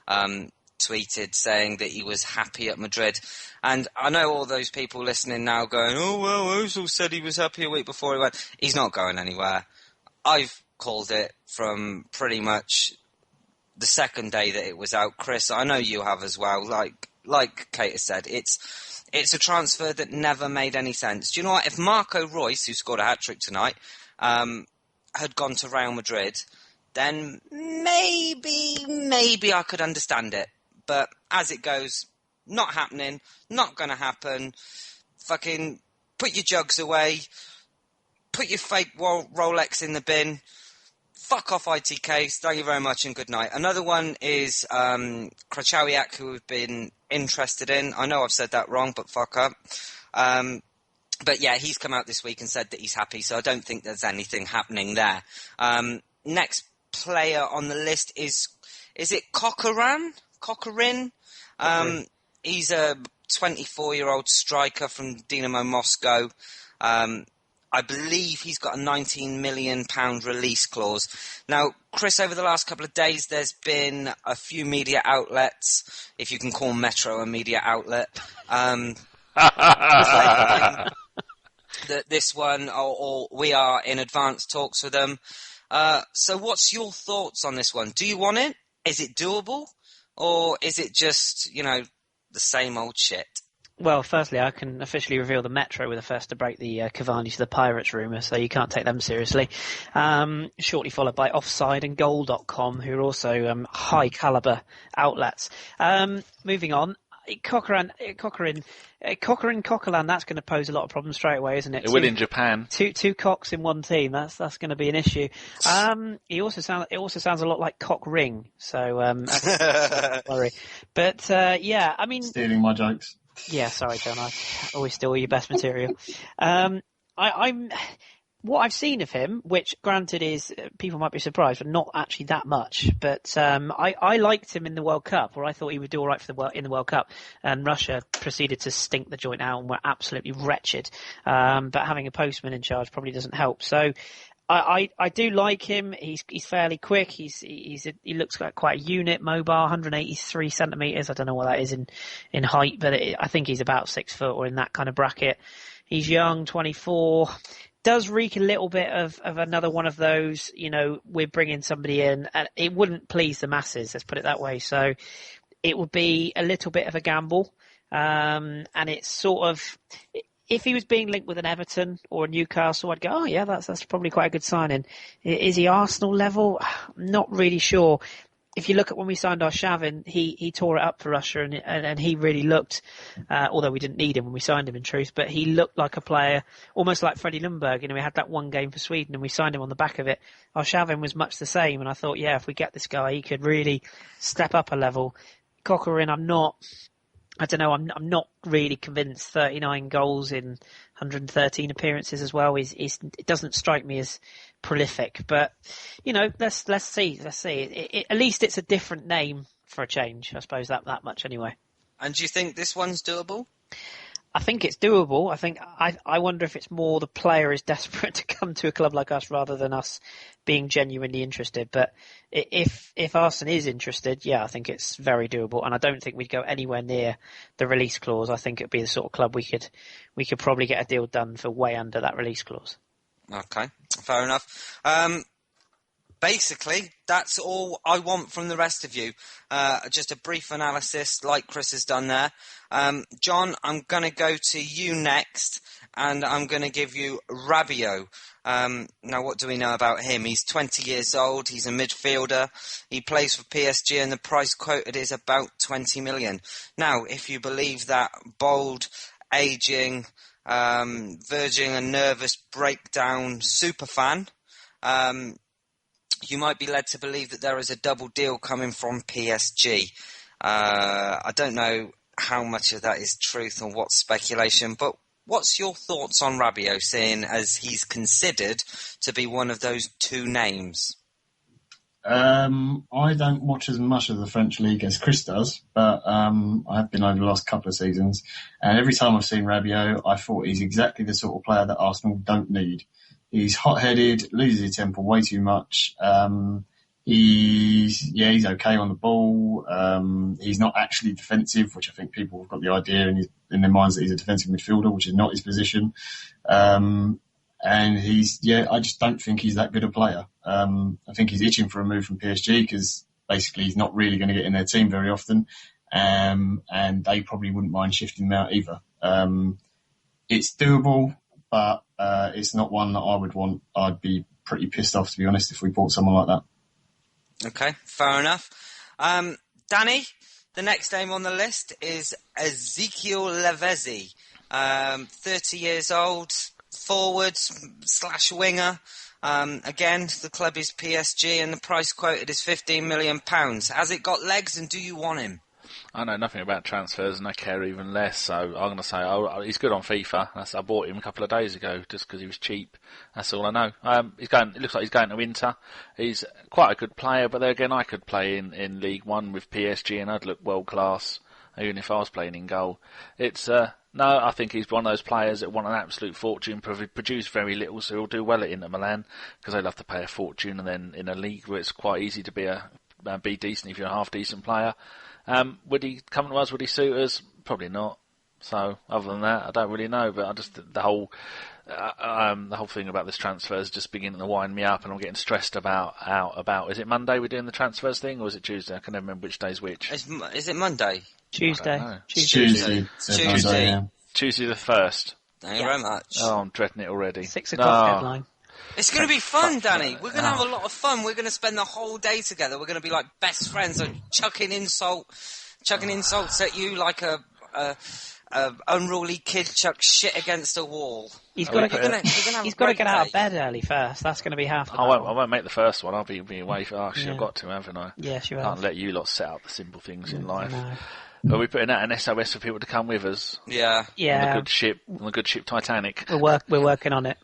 tweeted saying that he was happy at Madrid. And I know all those people listening now going, oh, well, Ozil said he was happy a week before he went. He's not going anywhere. I've called it from pretty much the second day that it was out. Kris, I know you have as well. Like Kate has said, it's a transfer that never made any sense. Do you know what? If Marco Reus, who scored a hat-trick tonight, had gone to Real Madrid, then maybe I could understand it. But as it goes, not happening, not going to happen. Fucking put your jugs away, put your fake Rolex in the bin, fuck off ITK, thank you very much and good night. Another one is Krachowiak, who we've been interested in. I know I've said that wrong, but fuck up. But yeah, he's come out this week and said that he's happy, so I don't think there's anything happening there. Next player on the list is it Coquelin? He's a 24-year-old striker from Dynamo Moscow. I believe he's got a £19 million release clause. Now, Kris, over the last couple of days, there's been a few media outlets, if you can call Metro a media outlet, that this one, or we are in advanced talks with them. So what's your thoughts on this one? Do you want it? Is it doable? Or is it just, the same old shit? Well, firstly, I can officially reveal the Metro were the first to break the Cavani to the Pirates rumour, so you can't take them seriously. Shortly followed by Offside and Goal.com, who are also high-calibre outlets. Moving on, Coquelin, that's going to pose a lot of problems straight away, isn't it? It will in Japan. Two cocks in one team. That's going to be an issue. It also sounds a lot like cock ring. So worry. But yeah, I mean, stealing my jokes. Yeah, sorry, John. I always steal your best material. I'm what I've seen of him, which granted is people might be surprised, but not actually that much. But I liked him in the World Cup, or I thought he would do all right in the World Cup. And Russia proceeded to stink the joint out and were absolutely wretched. But having a postman in charge probably doesn't help. So I do like him. He's fairly quick. He looks like quite a unit, mobile, 183 centimetres. I don't know what that is in height, but I think he's about 6 foot or in that kind of bracket. He's young, 24. Does reek a little bit of another one of those, we're bringing somebody in, and it wouldn't please the masses, let's put it that way. So it would be a little bit of a gamble. And it's sort of, if he was being linked with an Everton or a Newcastle, I'd go, oh yeah, that's probably quite a good signing. Is he Arsenal level? I'm not really sure. If you look at when we signed our Shavin, he tore it up for Russia and he really looked, although we didn't need him when we signed him in truth, but he looked like a player, almost like Freddie Ljungberg. We had that one game for Sweden and we signed him on the back of it. Our Shavin was much the same, and I thought, yeah, if we get this guy, he could really step up a level. Coquelin, I'm not really convinced. 39 goals in 113 appearances as well. It doesn't strike me as prolific, but let's see. At least it's a different name for a change. I suppose that much anyway. And do you think this one's doable? I think it's doable. I wonder if it's more the player is desperate to come to a club like us rather than us being genuinely interested. But if Arsene is interested, yeah, I think it's very doable. And I don't think we'd go anywhere near the release clause. I think it'd be the sort of club we could probably get a deal done for way under that release clause. Okay, fair enough. Basically, that's all I want from the rest of you. Just a brief analysis like Kris has done there. John, I'm going to go to you next, and I'm going to give you Rabiot. Now, what do we know about him? He's 20 years old. He's a midfielder. He plays for PSG, and the price quoted is about 20 million. Now, if you believe that bold, ageing, verging a nervous breakdown superfan, you might be led to believe that there is a double deal coming from PSG. I don't know how much of that is truth or what's speculation, but what's your thoughts on Rabiot, seeing as he's considered to be one of those two names? I don't watch as much of the French league as Kris does, but I have been over the last couple of seasons, and every time I've seen Rabiot, I thought he's exactly the sort of player that Arsenal don't need. He's hot-headed, loses his temper way too much. He's okay on the ball. He's not actually defensive, which I think people have got the idea in their minds that he's a defensive midfielder, which is not his position. And I just don't think he's that good a player. I think he's itching for a move from PSG because basically he's not really going to get in their team very often. And they probably wouldn't mind shifting him out either. It's doable, but it's not one that I would want. I'd be pretty pissed off, to be honest, if we bought someone like that. Okay, fair enough. Danny, the next name on the list is Ezekiel Lavezzi. 30 years old, forward/winger. Again, the club is PSG and the price quoted is £15 million. Has it got legs and do you want him? I know nothing about transfers and I care even less, so I'm going to say he's good on FIFA. I bought him a couple of days ago just because he was cheap. That's all I know. It looks like he's going to Inter. He's quite a good player, but then again, I could play in League One with PSG and I'd look world class, even if I was playing in goal. I think he's one of those players that want an absolute fortune, produce very little, so he'll do well at Inter Milan because they'll have to pay a fortune, and then in a league where it's quite easy to be decent if you're a half-decent player. Would he come to us? Would he suit us? Probably not. So other than that, I don't really know. But I just the whole thing about this transfer is just beginning to wind me up, and I'm getting stressed about. Is it Monday we're doing the transfers thing, or is it Tuesday? I can never remember which day's which. Is it Monday? Tuesday. Tuesday. Tuesday the 1st. Thank you very much. Oh, I'm dreading it already. 6 o'clock deadline. It's going to be fun, Danny. We're going to have a lot of fun. We're going to spend the whole day together. We're going to be like best friends, and chucking insults at you like a unruly kid chucks shit against a wall. He's got to get out of bed early first. That's going to be half the battle. I won't make the first one. I'll be away for I've got to, haven't I? Yes, you have. Can't let you lot set up the simple things in life. No. Are we putting out an SOS for people to come with us? Yeah. On the good ship Titanic. We're working on it.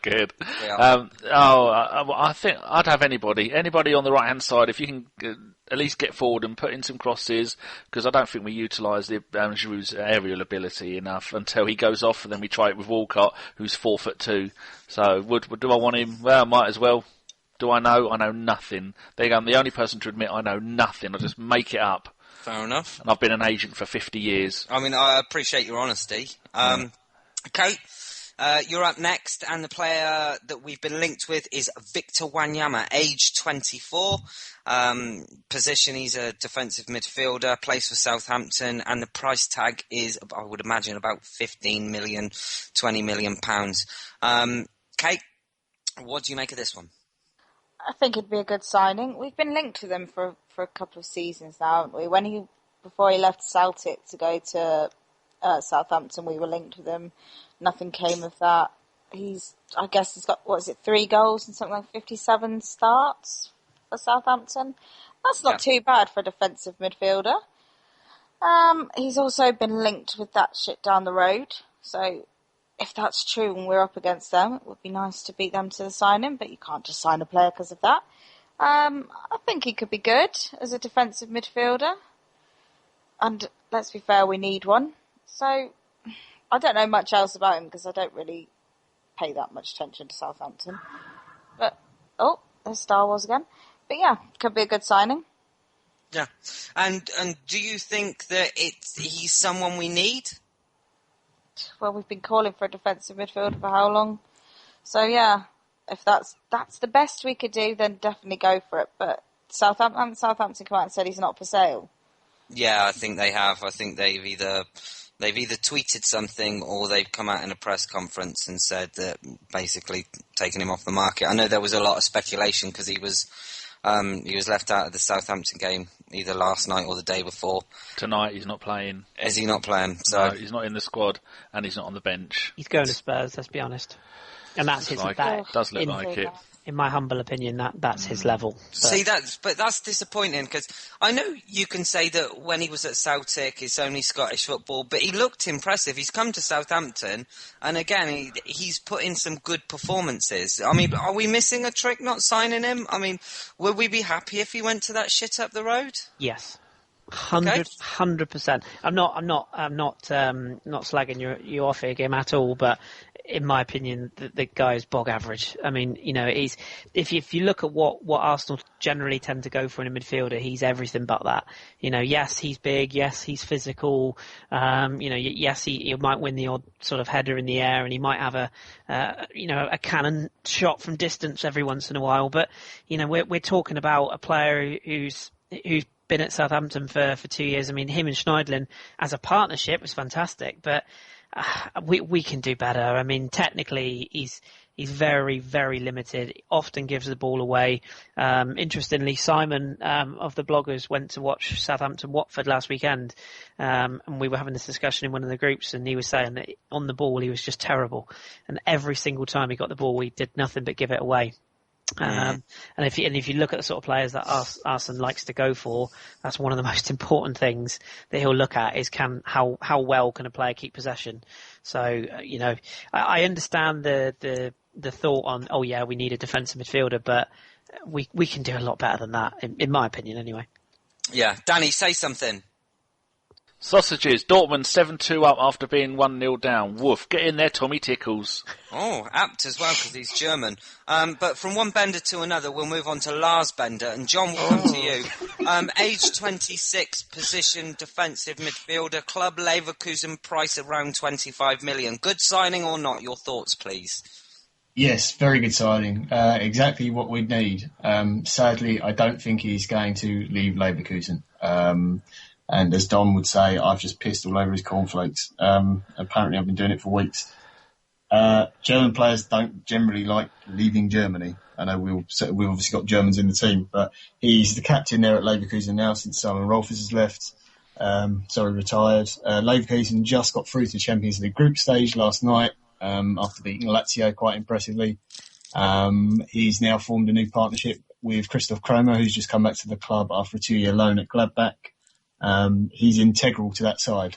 Good. I think I'd have anybody on the right hand side if you can at least get forward and put in some crosses, because I don't think we utilise the Giroud's aerial ability enough until he goes off, and then we try it with Walcott, who's 4'2". So do I want him? Well, I might as well. Do I know? I know nothing. There you go. I'm the only person to admit I know nothing. I just make it up. Fair enough. And I've been an agent for 50 years. I mean, I appreciate your honesty. Okay, you're up next, and the player that we've been linked with is Victor Wanyama, age 24. Position, he's a defensive midfielder, plays for Southampton, and the price tag is, I would imagine, about 15 million, 20 million pounds. Kate, what do you make of this one? I think it'd be a good signing. We've been linked to them for a couple of seasons now, haven't we? Before he left Celtic to go to Southampton, we were linked with him. Nothing came of that. He's got 3 goals and something like 57 starts for Southampton. That's not too bad for a defensive midfielder. He's also been linked with that shit down the road. So if that's true and we're up against them, it would be nice to beat them to the signing, but you can't just sign a player because of that. I think he could be good as a defensive midfielder. And let's be fair, we need one. So I don't know much else about him because I don't really pay that much attention to Southampton. But, there's Star Wars again. But yeah, could be a good signing. Yeah. And do you think that he's someone we need? Well, we've been calling for a defensive midfielder for how long? So yeah, if that's the best we could do, then definitely go for it. But Southampton come out and said he's not for sale. Yeah, I think they have. I think they've either tweeted something or they've come out in a press conference and said that basically taking him off the market. I know there was a lot of speculation because he was left out of the Southampton game either last night or the day before. Tonight he's not playing. Is he not playing? So no, he's not in the squad and he's not on the bench. He's going to Spurs, let's be honest. And that's his does look like it. In my humble opinion, that's his level. But... See, that's disappointing, because I know you can say that when he was at Celtic, it's only Scottish football, but he looked impressive. He's come to Southampton, and again, he's put in some good performances. I mean, are we missing a trick not signing him? I mean, would we be happy if he went to that shit up the road? Yes. 100%. I'm not slagging you off here, Game, at all, but in my opinion, the guy is bog average. I mean, he's if you look at what Arsenal generally tend to go for in a midfielder, he's everything but that. Yes, he's big. Yes, he's physical. Yes, he might win the odd sort of header in the air, and he might have a cannon shot from distance every once in a while. But we're talking about a player who's been at Southampton for 2 years. I mean, him and Schneidlin as a partnership was fantastic, but we can do better. I mean, technically, he's very, very limited. He often gives the ball away. Interestingly, Simon of the bloggers went to watch Southampton-Watford last weekend, and we were having this discussion in one of the groups, and he was saying that on the ball he was just terrible, and every single time he got the ball, he did nothing but give it away. And if you look at the sort of players that Arsene likes to go for, that's one of the most important things that he'll look at is how well can a player keep possession. So I understand the thought on we need a defensive midfielder, but we can do a lot better than that, in my opinion, anyway. Yeah, Danny, say something. Sausages, Dortmund 7-2 up after being 1-0 down. Woof, get in there, Tommy Tickles. Oh, apt as well, because he's German. But from one Bender to another, we'll move on to Lars Bender. And John, will come to you. Age 26, position defensive midfielder, club Leverkusen, price around 25 million. Good signing or not? Your thoughts, please. Yes, very good signing. Exactly what we need. Sadly, I don't think he's going to leave Leverkusen. And as Don would say, I've just pissed all over his cornflakes. Apparently I've been doing it for weeks. German players don't generally like leaving Germany. I know we've obviously got Germans in the team, but he's the captain there at Leverkusen now since Simon Rolfes has left. Retired. Leverkusen just got through to the Champions League group stage last night, after beating Lazio quite impressively. He's now formed a new partnership with Christoph Kramer, who's just come back to the club after a 2-year loan at Gladbach. He's integral to that side.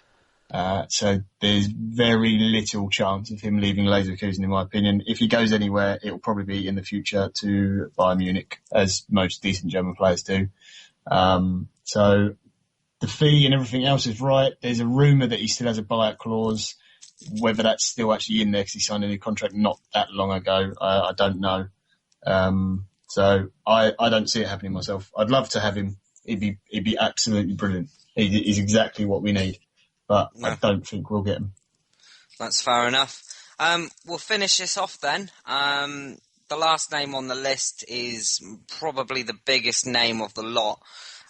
So there's very little chance of him leaving Leverkusen, in my opinion. If he goes anywhere, it will probably be in the future to Bayern Munich, as most decent German players do. So the fee and everything else is right. There's a rumour that he still has a buyout clause. Whether that's still actually in there because he signed a new contract not that long ago, I don't know. So I don't see it happening myself. I'd love to have him. He'd be absolutely brilliant. He's exactly what we need, but no. I don't think we'll get him. That's fair enough. We'll finish this off then. The last name on the list is probably the biggest name of the lot,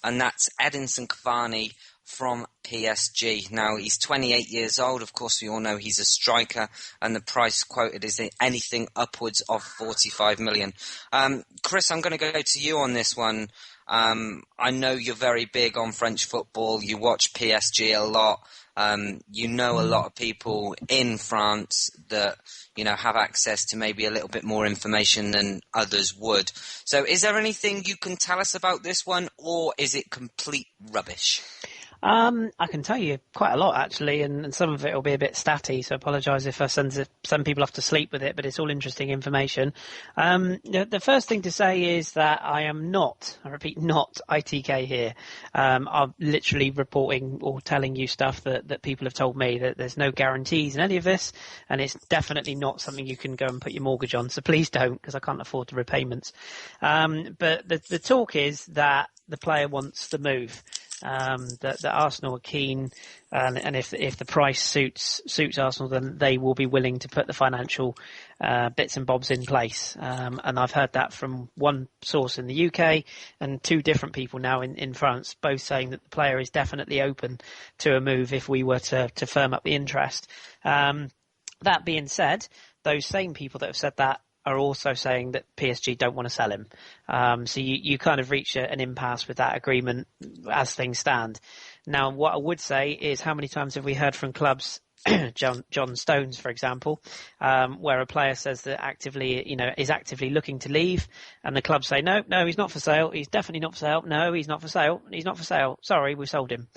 and that's Edinson Cavani from PSG. Now, he's 28 years old. Of course, we all know he's a striker, and the price quoted is anything upwards of 45 million. Kris, I'm going to go to you on this one. I know you're very big on French football. You watch PSG a lot. You know a lot of people in France that, have access to maybe a little bit more information than others would. So is there anything you can tell us about this one, or is it complete rubbish? I can tell you quite a lot, actually, and some of it will be a bit statty, so I apologise if I send people off to sleep with it, but it's all interesting information. The first thing to say is that I am not, I repeat, not ITK here. I'm literally reporting or telling you stuff that people have told me, that there's no guarantees in any of this, and it's definitely not something you can go and put your mortgage on, so please don't, because I can't afford the repayments. But the talk is that the player wants the move. That Arsenal are keen, and if the price suits Arsenal, then they will be willing to put the financial bits and bobs in place. And I've heard that from one source in the UK and two different people now in France, both saying that the player is definitely open to a move if we were to firm up the interest. That being said, those same people that have said that are also saying that PSG don't want to sell him. So you kind of reach an impasse with that agreement as things stand. Now, what I would say is, how many times have we heard from clubs John Stones, for example, where a player says that is actively looking to leave, and the club say, no, he's not for sale. He's definitely not for sale. No, he's not for sale. He's not for sale. Sorry, we sold him.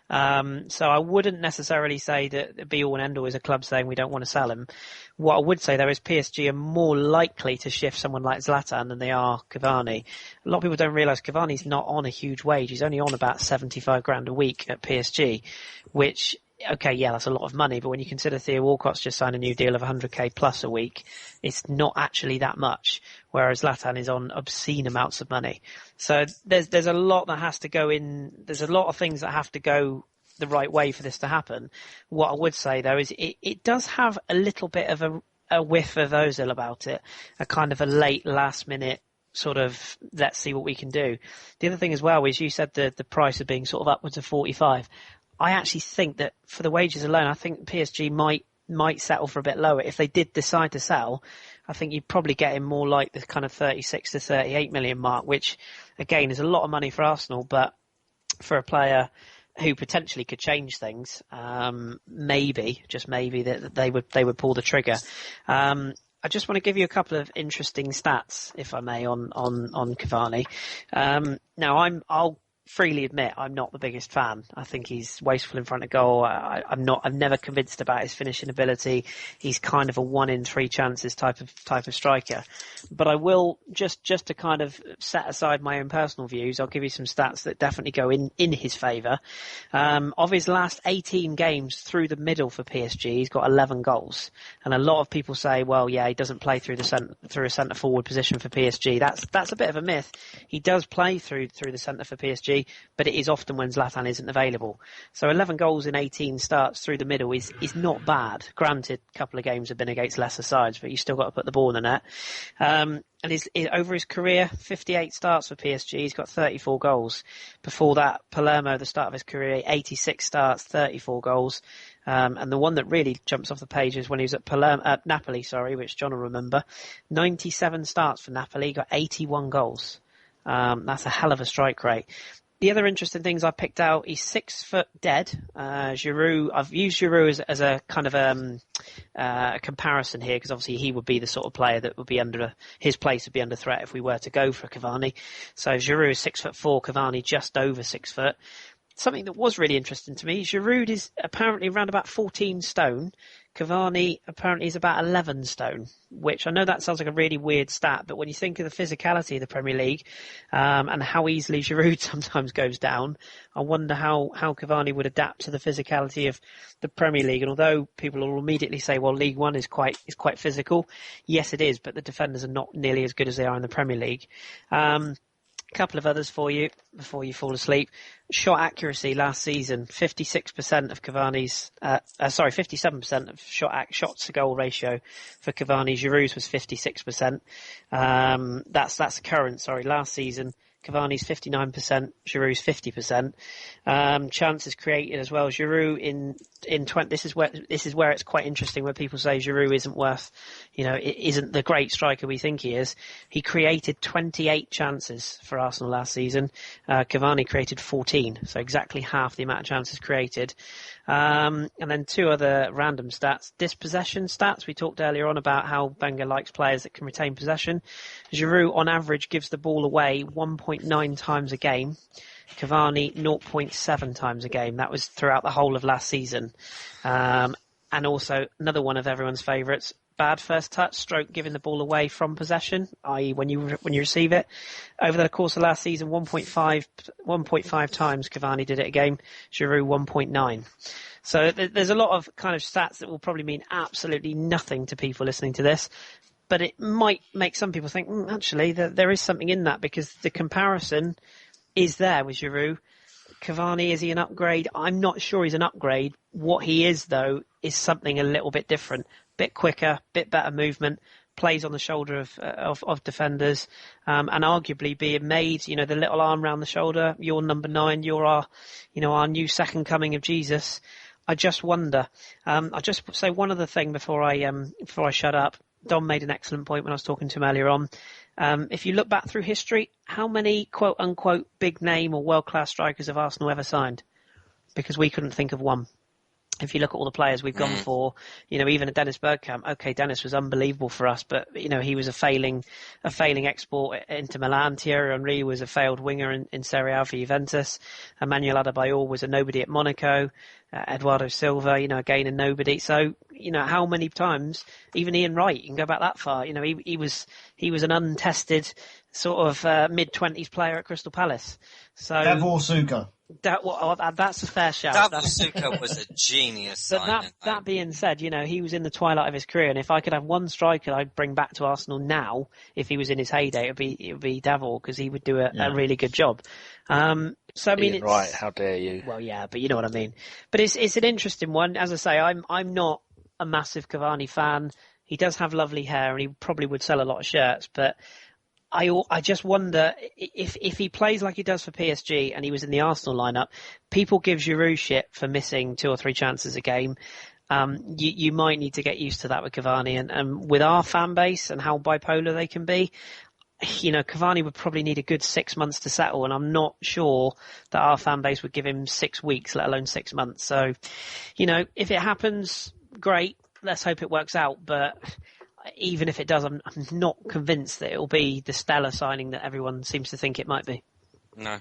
So I wouldn't necessarily say that the be all and end all is a club saying we don't want to sell him. What I would say though is PSG are more likely to shift someone like Zlatan than they are Cavani. A lot of people don't realise Cavani's not on a huge wage. He's only on about 75 grand a week at PSG, which, okay, yeah, that's a lot of money, but when you consider Theo Walcott's just signed a new deal of 100k plus a week, it's not actually that much, whereas Zlatan is on obscene amounts of money. So there's a lot that has to go in, there's a lot of things that have to go the right way for this to happen. What I would say though is it does have a little bit of a whiff of Ozil about it, a kind of a late last minute sort of, let's see what we can do. The other thing as well is you said the price of being sort of upwards of 45. I actually think that for the wages alone, I think PSG might settle for a bit lower. If they did decide to sell, I think you'd probably get him more like the kind of 36 to 38 million mark, which again is a lot of money for Arsenal, but for a player who potentially could change things, maybe, just maybe, that they would pull the trigger. I just want to give you a couple of interesting stats, if I may, on Cavani. Now I'll freely admit I'm not the biggest fan. I think he's wasteful in front of goal. I'm never convinced about his finishing ability. He's kind of a 1 in 3 chances type of striker. But I will just to kind of set aside my own personal views, I'll give you some stats that definitely go in his favour. Of his last 18 games through the middle for PSG, he's got 11 goals. And a lot of people say, well, yeah, he doesn't play through a centre forward position for PSG. That's a bit of a myth. He does play through the centre for PSG, but it is often when Zlatan isn't available. So 11 goals in 18 starts through the middle is not bad. Granted, a couple of games have been against lesser sides, but you've still got to put the ball in the net. And over his career, 58 starts for PSG, he's got 34 goals. Before that, Palermo, the start of his career, 86 starts, 34 goals. And the one that really jumps off the page is when he was at Napoli, which John will remember. 97 starts for Napoli, got 81 goals. That's a hell of a strike rate. The other interesting things I picked out, he's 6 foot dead. Giroud, I've used Giroud as a kind of a comparison here, because obviously he would be the sort of player that would be his place would be under threat if we were to go for Cavani. So Giroud is 6'4", Cavani just over 6 foot. Something that was really interesting to me, Giroud is apparently around about 14 stone. Cavani apparently is about 11 stone, which I know that sounds like a really weird stat, but when you think of the physicality of the Premier League, and how easily Giroud sometimes goes down, I wonder how Cavani would adapt to the physicality of the Premier League. And although people will immediately say, well, League One is quite physical. Yes, it is, but the defenders are not nearly as good as they are in the Premier League. Couple of others for you before you fall asleep. Shot accuracy last season, 56% of Cavani's, 57% of shots to goal ratio for Cavani. Giroud's was 56%. That's current, last season. Cavani's 59%, Giroud's 50%. Chances created as well. Giroud in 20. This is where it's quite interesting, where people say Giroud isn't worth, it isn't the great striker we think he is. He created 28 chances for Arsenal last season. Cavani created 14, so exactly half the amount of chances created. And then 2 other random stats. Dispossession stats. We talked earlier on about how Wenger likes players that can retain possession. Giroud, on average, gives the ball away 1.9 times a game. Cavani, 0.7 times a game. That was throughout the whole of last season. And also, another one of everyone's favourites, bad first touch, stroke giving the ball away from possession, i.e. when you receive it. Over the course of last season, 1.5 times Cavani did it a game, Giroud 1.9. So there's a lot of kind of stats that will probably mean absolutely nothing to people listening to this, but it might make some people think, actually, there is something in that, because the comparison is there with Giroud. Cavani, is he an upgrade? I'm not sure he's an upgrade. What he is, though, is something a little bit different. Bit quicker, bit better movement, plays on the shoulder of defenders, and arguably being made, the little arm round the shoulder, you're number 9, you're our new second coming of Jesus. I just wonder. I'll just say one other thing before I shut up. Dom made an excellent point when I was talking to him earlier on. If you look back through history, how many quote unquote big name or world class strikers have Arsenal ever signed? Because we couldn't think of one. if you look at all the players we've gone for, even a Dennis Bergkamp, okay, Dennis was unbelievable for us, but, he was a failing export into Milan. Thierry Henry was a failed winger in Serie A for Juventus. Emmanuel Adebayor was a nobody at Monaco. Eduardo Silva, again, a nobody. So, how many times, even Ian Wright, you can go back that far, he was an untested sort of mid-20s player at Crystal Palace. So Davor Suker. That's a fair shout. Davor Suker was a genius. But that being said, he was in the twilight of his career, and if I could have one striker I'd bring back to Arsenal now, if he was in his heyday, it would be Davor, because he would do a really good job. So I mean, right? How dare you? Well, yeah, but you know what I mean. But it's an interesting one. As I say, I'm not a massive Cavani fan. He does have lovely hair, and he probably would sell a lot of shirts, but I just wonder if he plays like he does for PSG and he was in the Arsenal lineup, people give Giroud shit for missing 2 or 3 chances a game. You might need to get used to that with Cavani, and with our fan base and how bipolar they can be, Cavani would probably need a good 6 months to settle, and I'm not sure that our fan base would give him 6 weeks, let alone 6 months. So, if it happens, great. Let's hope it works out, but even if it does, I'm not convinced that it'll be the stellar signing that everyone seems to think it might be. No.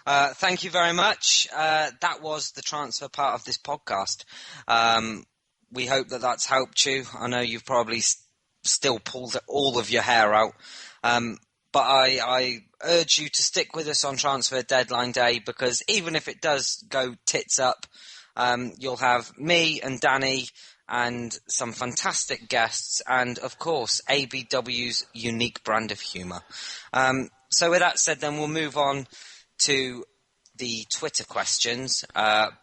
Thank you very much. That was the transfer part of this podcast. We hope that that's helped you. I know you've probably still pulled all of your hair out. But I urge you to stick with us on transfer deadline day, because even if it does go tits up, you'll have me and Danny and some fantastic guests, and of course ABW's unique brand of humour. So with that said, then we'll move on to the Twitter questions.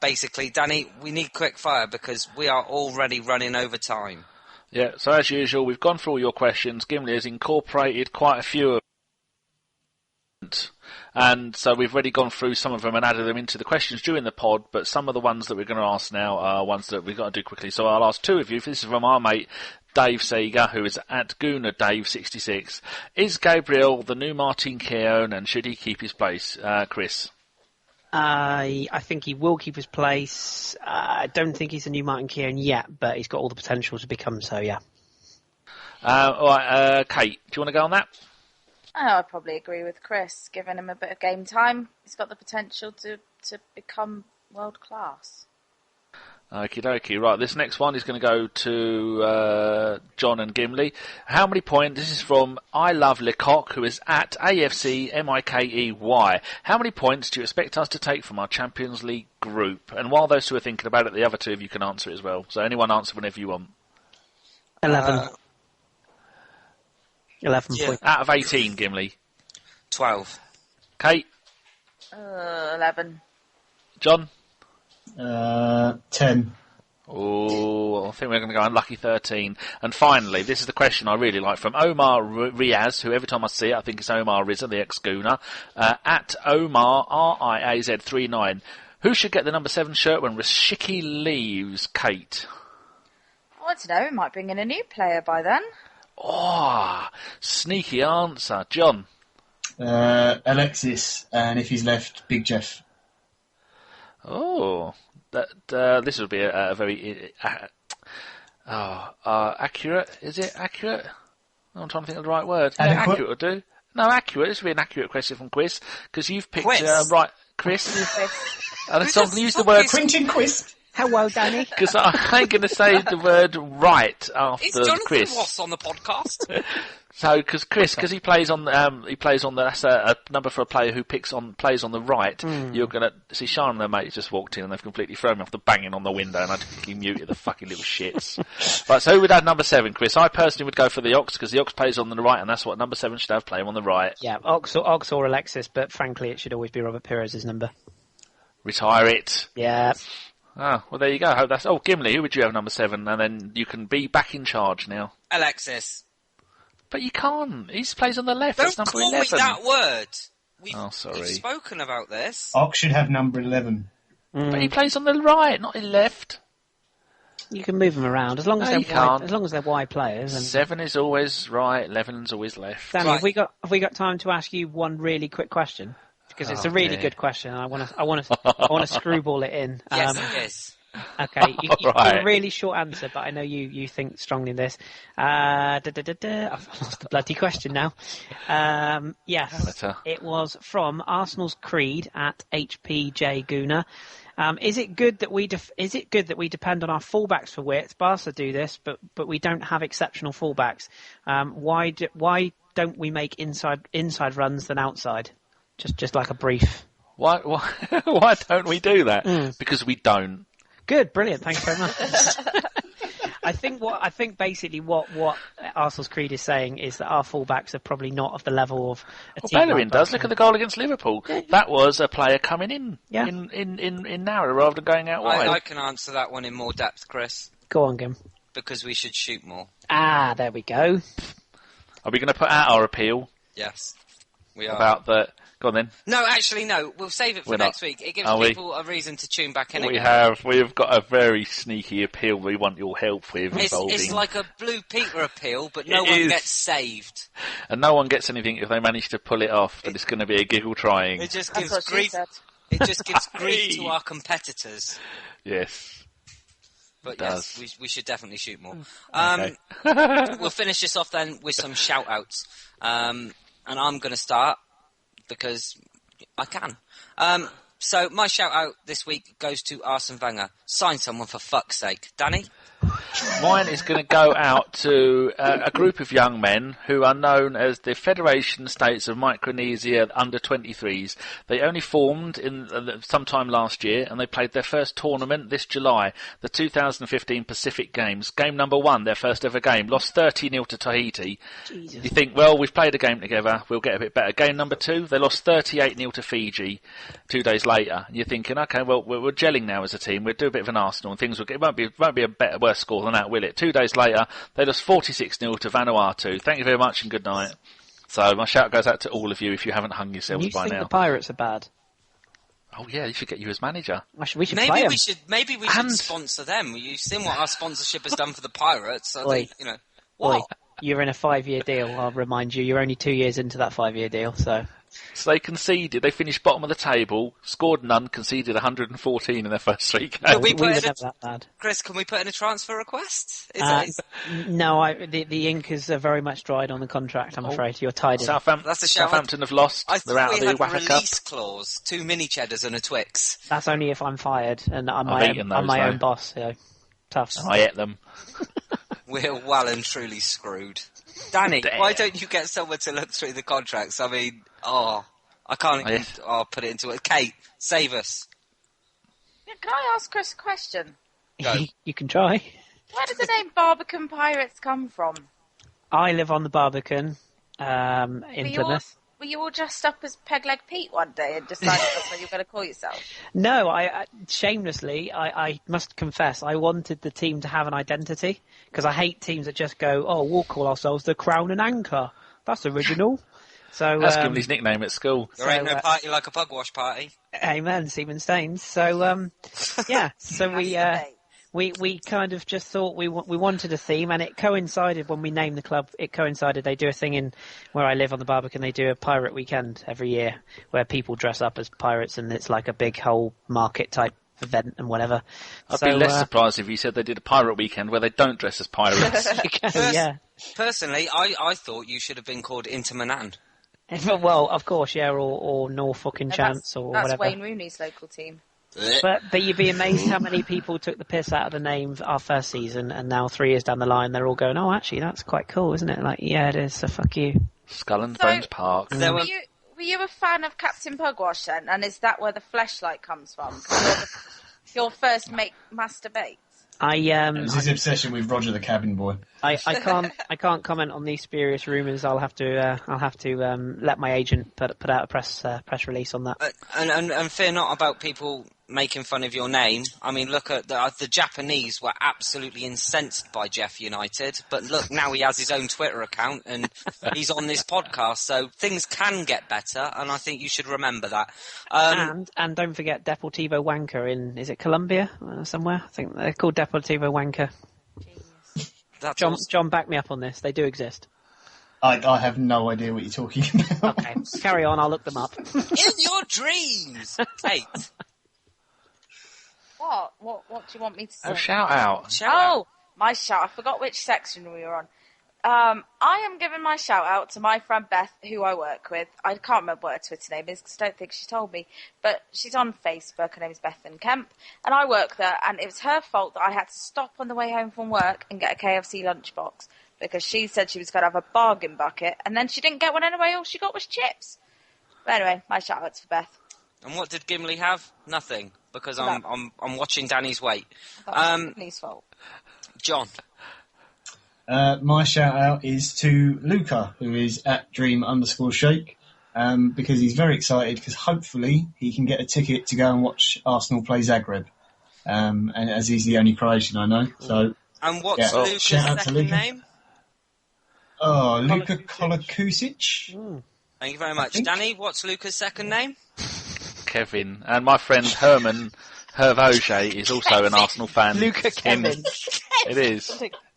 Basically, Danny, we need quick fire because we are already running over time. Yeah, so as usual, we've gone through all your questions. Gimli has incorporated quite a few of them. And so we've already gone through some of them and added them into the questions during the pod, but some of the ones that we're going to ask now are ones that we've got to do quickly. So I'll ask 2 of you. This is from our mate Dave Seeger, who is at GoonerDave66. Is Gabriel the new Martin Keown, and should he keep his place? Kris? I think he will keep his place. I don't think he's a new Martin Keown yet, but he's got all the potential to become so, yeah. All right, Kate, do you want to go on that? I'd probably agree with Kris. Giving him a bit of game time, he's got the potential to become world class. Okie dokie. Right, this next one is going to go to John and Gimli. How many points? This is from I Love Lecoq, who is at AFCMIKEY. How many points do you expect us to take from our Champions League group? And while those 2 are thinking about it, the other 2 of you can answer it as well. So anyone answer whenever you want. 11. 11 points. Out of 18, Gimli. 12. Kate? 11. John? 10. Oh, I think we're going to go unlucky 13. And finally, this is the question I really like from Omar Riaz, who every time I see it, I think it's Omar Rizza, the ex-Gooner, at Omar RIAZ39. Who should get the number 7 shirt when Rashiki leaves? Kate? I don't know, we might bring in a new player by then. Oh, sneaky answer. John? Alexis, and if he's left, Big Jeff. Oh, this would be a very accurate. Is it accurate? I'm trying to think of the right word. Accurate would do. No, accurate. This would be an accurate question from Kris, because you've picked right, Kris. And so use the word Quentin Quist. Hello, Danny. Because I ain't going to say the word right after Is Jonathan Kris. Ross on the podcast? So, because Kris, because he plays on that's a number for a player who plays on the right. You're gonna see Sean and their mates just walked in and they've completely thrown me off the banging on the window, and I quickly muted the fucking little shits. Right, so who would have number 7, Kris? I personally would go for the Ox, because the Ox plays on the right, and that's what number 7 should have, play him on the right. Yeah, Ox or Alexis, but frankly, it should always be Robert Pires' number. Retire it. Yeah. Oh, well, there you go. Gimli, who would you have number 7? And then you can be back in charge now. Alexis. But you can't. He plays on the left. Don't That's number call 11. me that word. Sorry. We've spoken about this. Ox should have number 11. But he plays on the right, not in left. You can move them around as long as they're wide players. And 7 is always right. 11 is always left. Danny, right. have we got time to ask you one really quick question? Because it's a really good question, and I want to screwball it in. Yes, it is. Okay, you got a really short answer, but I know you think strongly in this. I've lost the bloody question now. Yes, it was from Arsenal's Creed at HPJ Guna. Is it good that we depend on our fullbacks for width? Barca do this, but we don't have exceptional fullbacks. Why don't we make inside runs than outside? Just like a brief. Why don't we do that? Because we don't. Good, brilliant. Thanks very much. I think basically what Arsenal's Creed is saying is that our fullbacks are probably not of the level of a team. Bellerin does. Look at the goal against Liverpool. That was a player coming in narrow rather than going out wide. I can answer that one in more depth, Chris. Go on, Gim. Because we should shoot more. There we go. Are we going to put out our appeal? Yes, we are. About the... Go on then. No, actually, no. We'll save it for next week. It gives people a reason to tune back in again. We've got a very sneaky appeal we want your help with. It's like a Blue Peter appeal, but no one gets saved. And no one gets anything if they manage to pull it off, but it's going to be a giggle trying. It just gives grief. It just gives grief to our competitors. Yes. But yes, we should definitely shoot more. We'll finish this off then with some shout-outs. And I'm going to start because I can. So my shout-out this week goes to Arsene Wenger. Sign someone for fuck's sake. Danny? Mine is going to go out to a group of young men who are known as the Federation States of Micronesia Under-23s. They only formed in sometime last year, and they played their first tournament this July, the 2015 Pacific Games. Game number 1, their first ever game, lost 30-0 to Tahiti. Jesus. You think, well, we've played a game together, we'll get a bit better. Game number 2, they lost 38-0 to Fiji 2 days later. And you're thinking, okay, well, we're gelling now as a team, we'll do a bit of an Arsenal, and things it won't be a worse score than that, will it? 2 days later, they lost 46-0 to Vanuatu. Thank you very much and good night. So my shout goes out to all of you if you haven't hung yourselves by now. You think the Pirates are bad? Oh yeah, they should get you as manager. We should play them. Maybe we should sponsor them. You've seen what our sponsorship has done for the Pirates. So what? You're in a 5-year deal, I'll remind you. You're only 2 years into that 5-year deal, so... So they conceded. They finished bottom of the table, scored none, conceded 114 in their first 3 games. We were never that bad. Chris, can we put in a transfer request? No, the ink is very much dried on the contract, I'm afraid. You're tied in. Southampton have lost. They're out of the Waffer Cup. release clause, 2 mini cheddars and a Twix. That's only if I'm fired, and I'm my own boss. So. Tough. I ate them. We're well and truly screwed. Danny, why don't you get someone to look through the contracts? I mean, I can't put it into it. Kate, save us. Yeah, can I ask Chris a question? You can try. Where does the name Barbican Pirates come from? I live on the Barbican in Plymouth. Were you all dressed up as Peg-Leg Pete one day and decided that's what you were going to call yourself? No, shamelessly, I must confess, I wanted the team to have an identity, because I hate teams that just go, we'll call ourselves the Crown and Anchor. That's original. So that's Gimli's nickname at school. There ain't no party like a pug wash party. Amen, Seaman Staines. So, we kind of just thought we wanted a theme, and it coincided when we named the club. It coincided. They do a thing in where I live on the Barbican. They do a pirate weekend every year where people dress up as pirates, and it's like a big whole market type event and whatever. I'd be less surprised if you said they did a pirate weekend where they don't dress as pirates. Personally, I thought you should have been called Inter Milan. Well, of course, or Norfolk and Chance or whatever. That's Wayne Rooney's local team. But you'd be amazed how many people took the piss out of the name our first season, and now 3 years down the line, they're all going, "Oh, actually, that's quite cool, isn't it?" Like, yeah, it is. So fuck you. Skull and Bones Park. Were you a fan of Captain Pugwash then? And is that where the fleshlight comes from? Your first masturbate. It was his obsession with Roger the Cabin Boy. I can't comment on these spurious rumours. I'll have to let my agent put out a press release on that. And fear not about people making fun of your name. I mean, look at the Japanese were absolutely incensed by Jeff United, but look, now he has his own Twitter account and he's on this podcast, so things can get better, and I think you should remember that. And don't forget Deportivo Wanker is it Colombia somewhere? I think they're called Deportivo Wanker. John, back me up on this. They do exist. I have no idea what you're talking about. Okay, carry on. I'll look them up. In your dreams, Kate. What? What do you want me to say? Oh, shout out. My shout. I forgot which section we were on. I am giving my shout out to my friend Beth, who I work with. I can't remember what her Twitter name is because I don't think she told me. But she's on Facebook. Her name is Bergkamp, and I work there. And it was her fault that I had to stop on the way home from work and get a KFC lunchbox because she said she was going to have a bargain bucket, and then she didn't get one anyway. All she got was chips. But anyway, my shout out's for Beth. And what did Gimli have? Nothing, because I'm watching Danny's weight. Gimli's fault. John. My shout out is to Luca, who is at dream_shake, because he's very excited because hopefully he can get a ticket to go and watch Arsenal play Zagreb, and as he's the only Croatian I know. So. And what's Luca's second name? Oh, Luka Kolakusic. Thank you very much. Danny, what's Luca's second name? Kevin. And my friend Herman Hervoge is also an Arsenal fan. Luca Kevin. It is.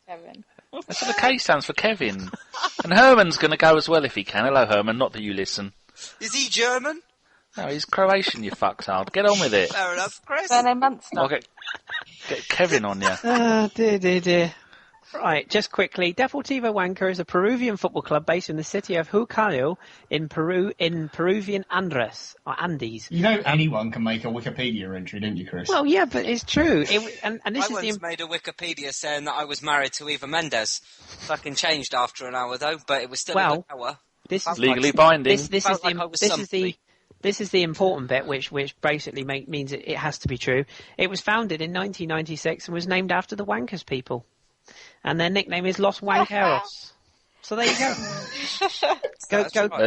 Kevin. That's what the K stands for, Kevin. And Herman's going to go as well if he can. Hello, Herman. Not that you listen. Is he German? No, he's Croatian, you fucktard. Get on with it. Fair enough, Chris. I'll get Kevin on you. Dear. Right, just quickly, Deportivo Huanca is a Peruvian football club based in the city of Huancayo in Peru, in Peruvian Andes. You know anyone can make a Wikipedia entry, don't you, Chris? Well, yeah, but it's true. And this I once made a Wikipedia saying that I was married to Eva Mendes. Fucking changed after an hour, though, but it was still a good hour. This is legally binding. This is the important bit, which basically means it has to be true. It was founded in 1996 and was named after the Wankers people. And their nickname is Los Wankeros. So there you go.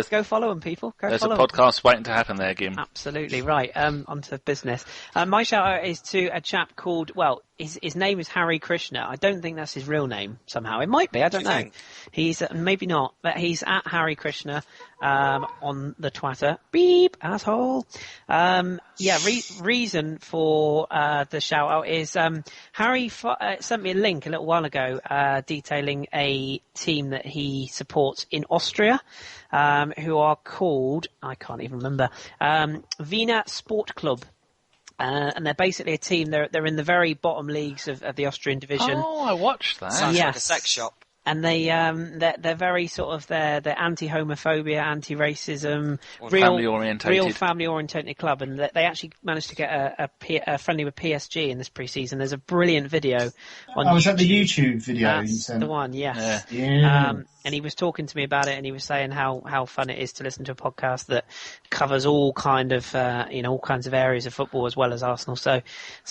Go follow them, people. There's a podcast waiting to happen there, Gim. Absolutely, right. On to business. My shout out is to a chap called, his name is Harry Krishna. I don't think that's his real name somehow. It might be, I don't know. Think? He's, maybe not, but he's at Harry Krishna, on the Twitter. Beep, asshole. Reason for, the shout out is, Harry sent me a link a little while ago, detailing a team that he supports in Austria, who are called, I can't even remember, Wiener Sport Club. And they're basically a team. They're in the very bottom leagues of the Austrian division. Oh, I watched that. Sounds like a sex shop. And they're very sort of they're anti-homophobia, anti-racism, real family-orientated club, and they actually managed to get a friendly with PSG in this pre-season. There's a brilliant video on YouTube. Was that the YouTube video? That's the one, yes. Yeah. And he was talking to me about it, and he was saying how fun it is to listen to a podcast that covers all kind of all kinds of areas of football as well as Arsenal. So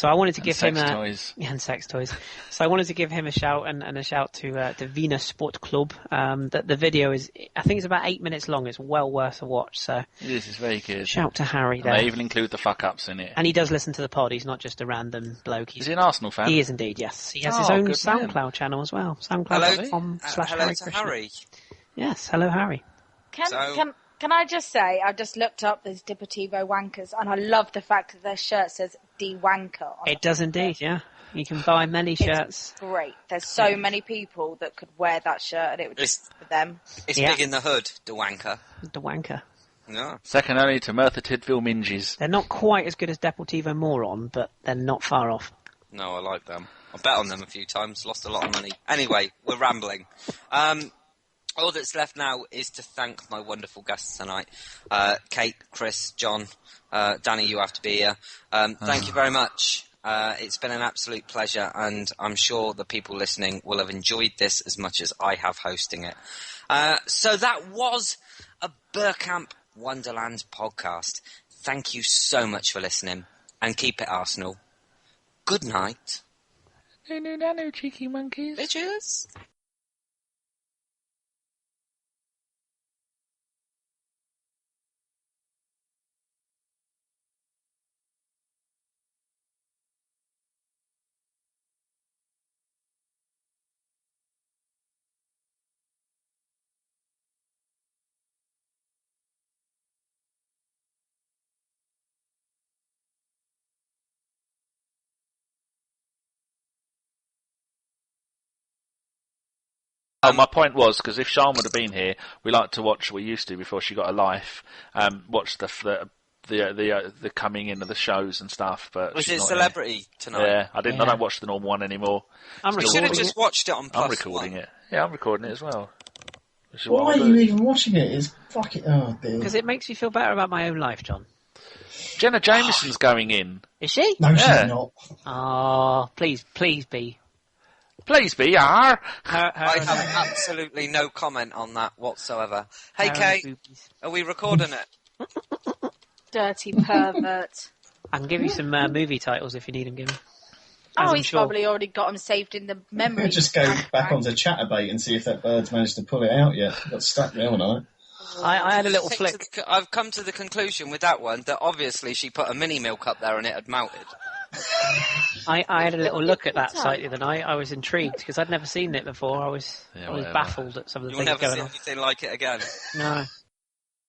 I wanted to give him and sex toys. So I wanted to give him a shout and a shout to Wiener Sport Club. That the video is, I think it's about 8 minutes long. It's well worth a watch. So this is very good. Shout to Harry there. They even include the fuck ups in it. And he does listen to the pod. He's not just a random bloke. Is he an Arsenal fan? He is indeed. Yes, he has his own Soundcloud channel as well. SoundCloud.com/Harry. Yes, hello Harry. Can I just say, I just looked up these Deportivo Wankers, and I love the fact that their shirt says "De Wanker" on it. It does indeed, yeah. You can buy many shirts. It's great. There's so many people that could wear that shirt, and it would just for them. It's big in the hood, De Wanker. De Wanker. No. Second only to Merthyr Tydfil Minges. They're not quite as good as Deportivo Moron, but they're not far off. No, I like them. I bet on them a few times, lost a lot of money. Anyway, we're rambling. All that's left now is to thank my wonderful guests tonight. Kate, Chris, John, Danny, you have to be here. Thank you very much. It's been an absolute pleasure, and I'm sure the people listening will have enjoyed this as much as I have hosting it. So that was a Bergkamp Wonderland podcast. Thank you so much for listening, and keep it Arsenal. Good night. No, cheeky monkeys. Bitches. My point was, because if Sian would have been here, we like to watch, we used to before she got a life, watch the the coming in of the shows and stuff. But was it Celebrity tonight? Yeah, I didn't. Yeah. I don't watch the normal one anymore. We should have just watched it on Plus. I'm recording it. Yeah, I'm recording it as well. Why are you even watching it? It's fucking because it makes me feel better about my own life, John. Jenna Jameson's going in. Is she? No, she's not. Oh, please be. Please be, I have absolutely no comment on that whatsoever. Hey, Kate, are we recording it? Dirty pervert. I can give you some movie titles if you need them, Gimli. He's probably already got them saved in the memory. Just go back onto Chatterbait and see if that bird's managed to pull it out yet. Got stuck there, haven't I? I had a little flick. I've come to the conclusion with that one that obviously she put a mini milk up there and it had melted. I had a little look at that site the other night. I was intrigued because I'd never seen it before. I was baffled at some of the things going on. You'll never see anything like it again. No.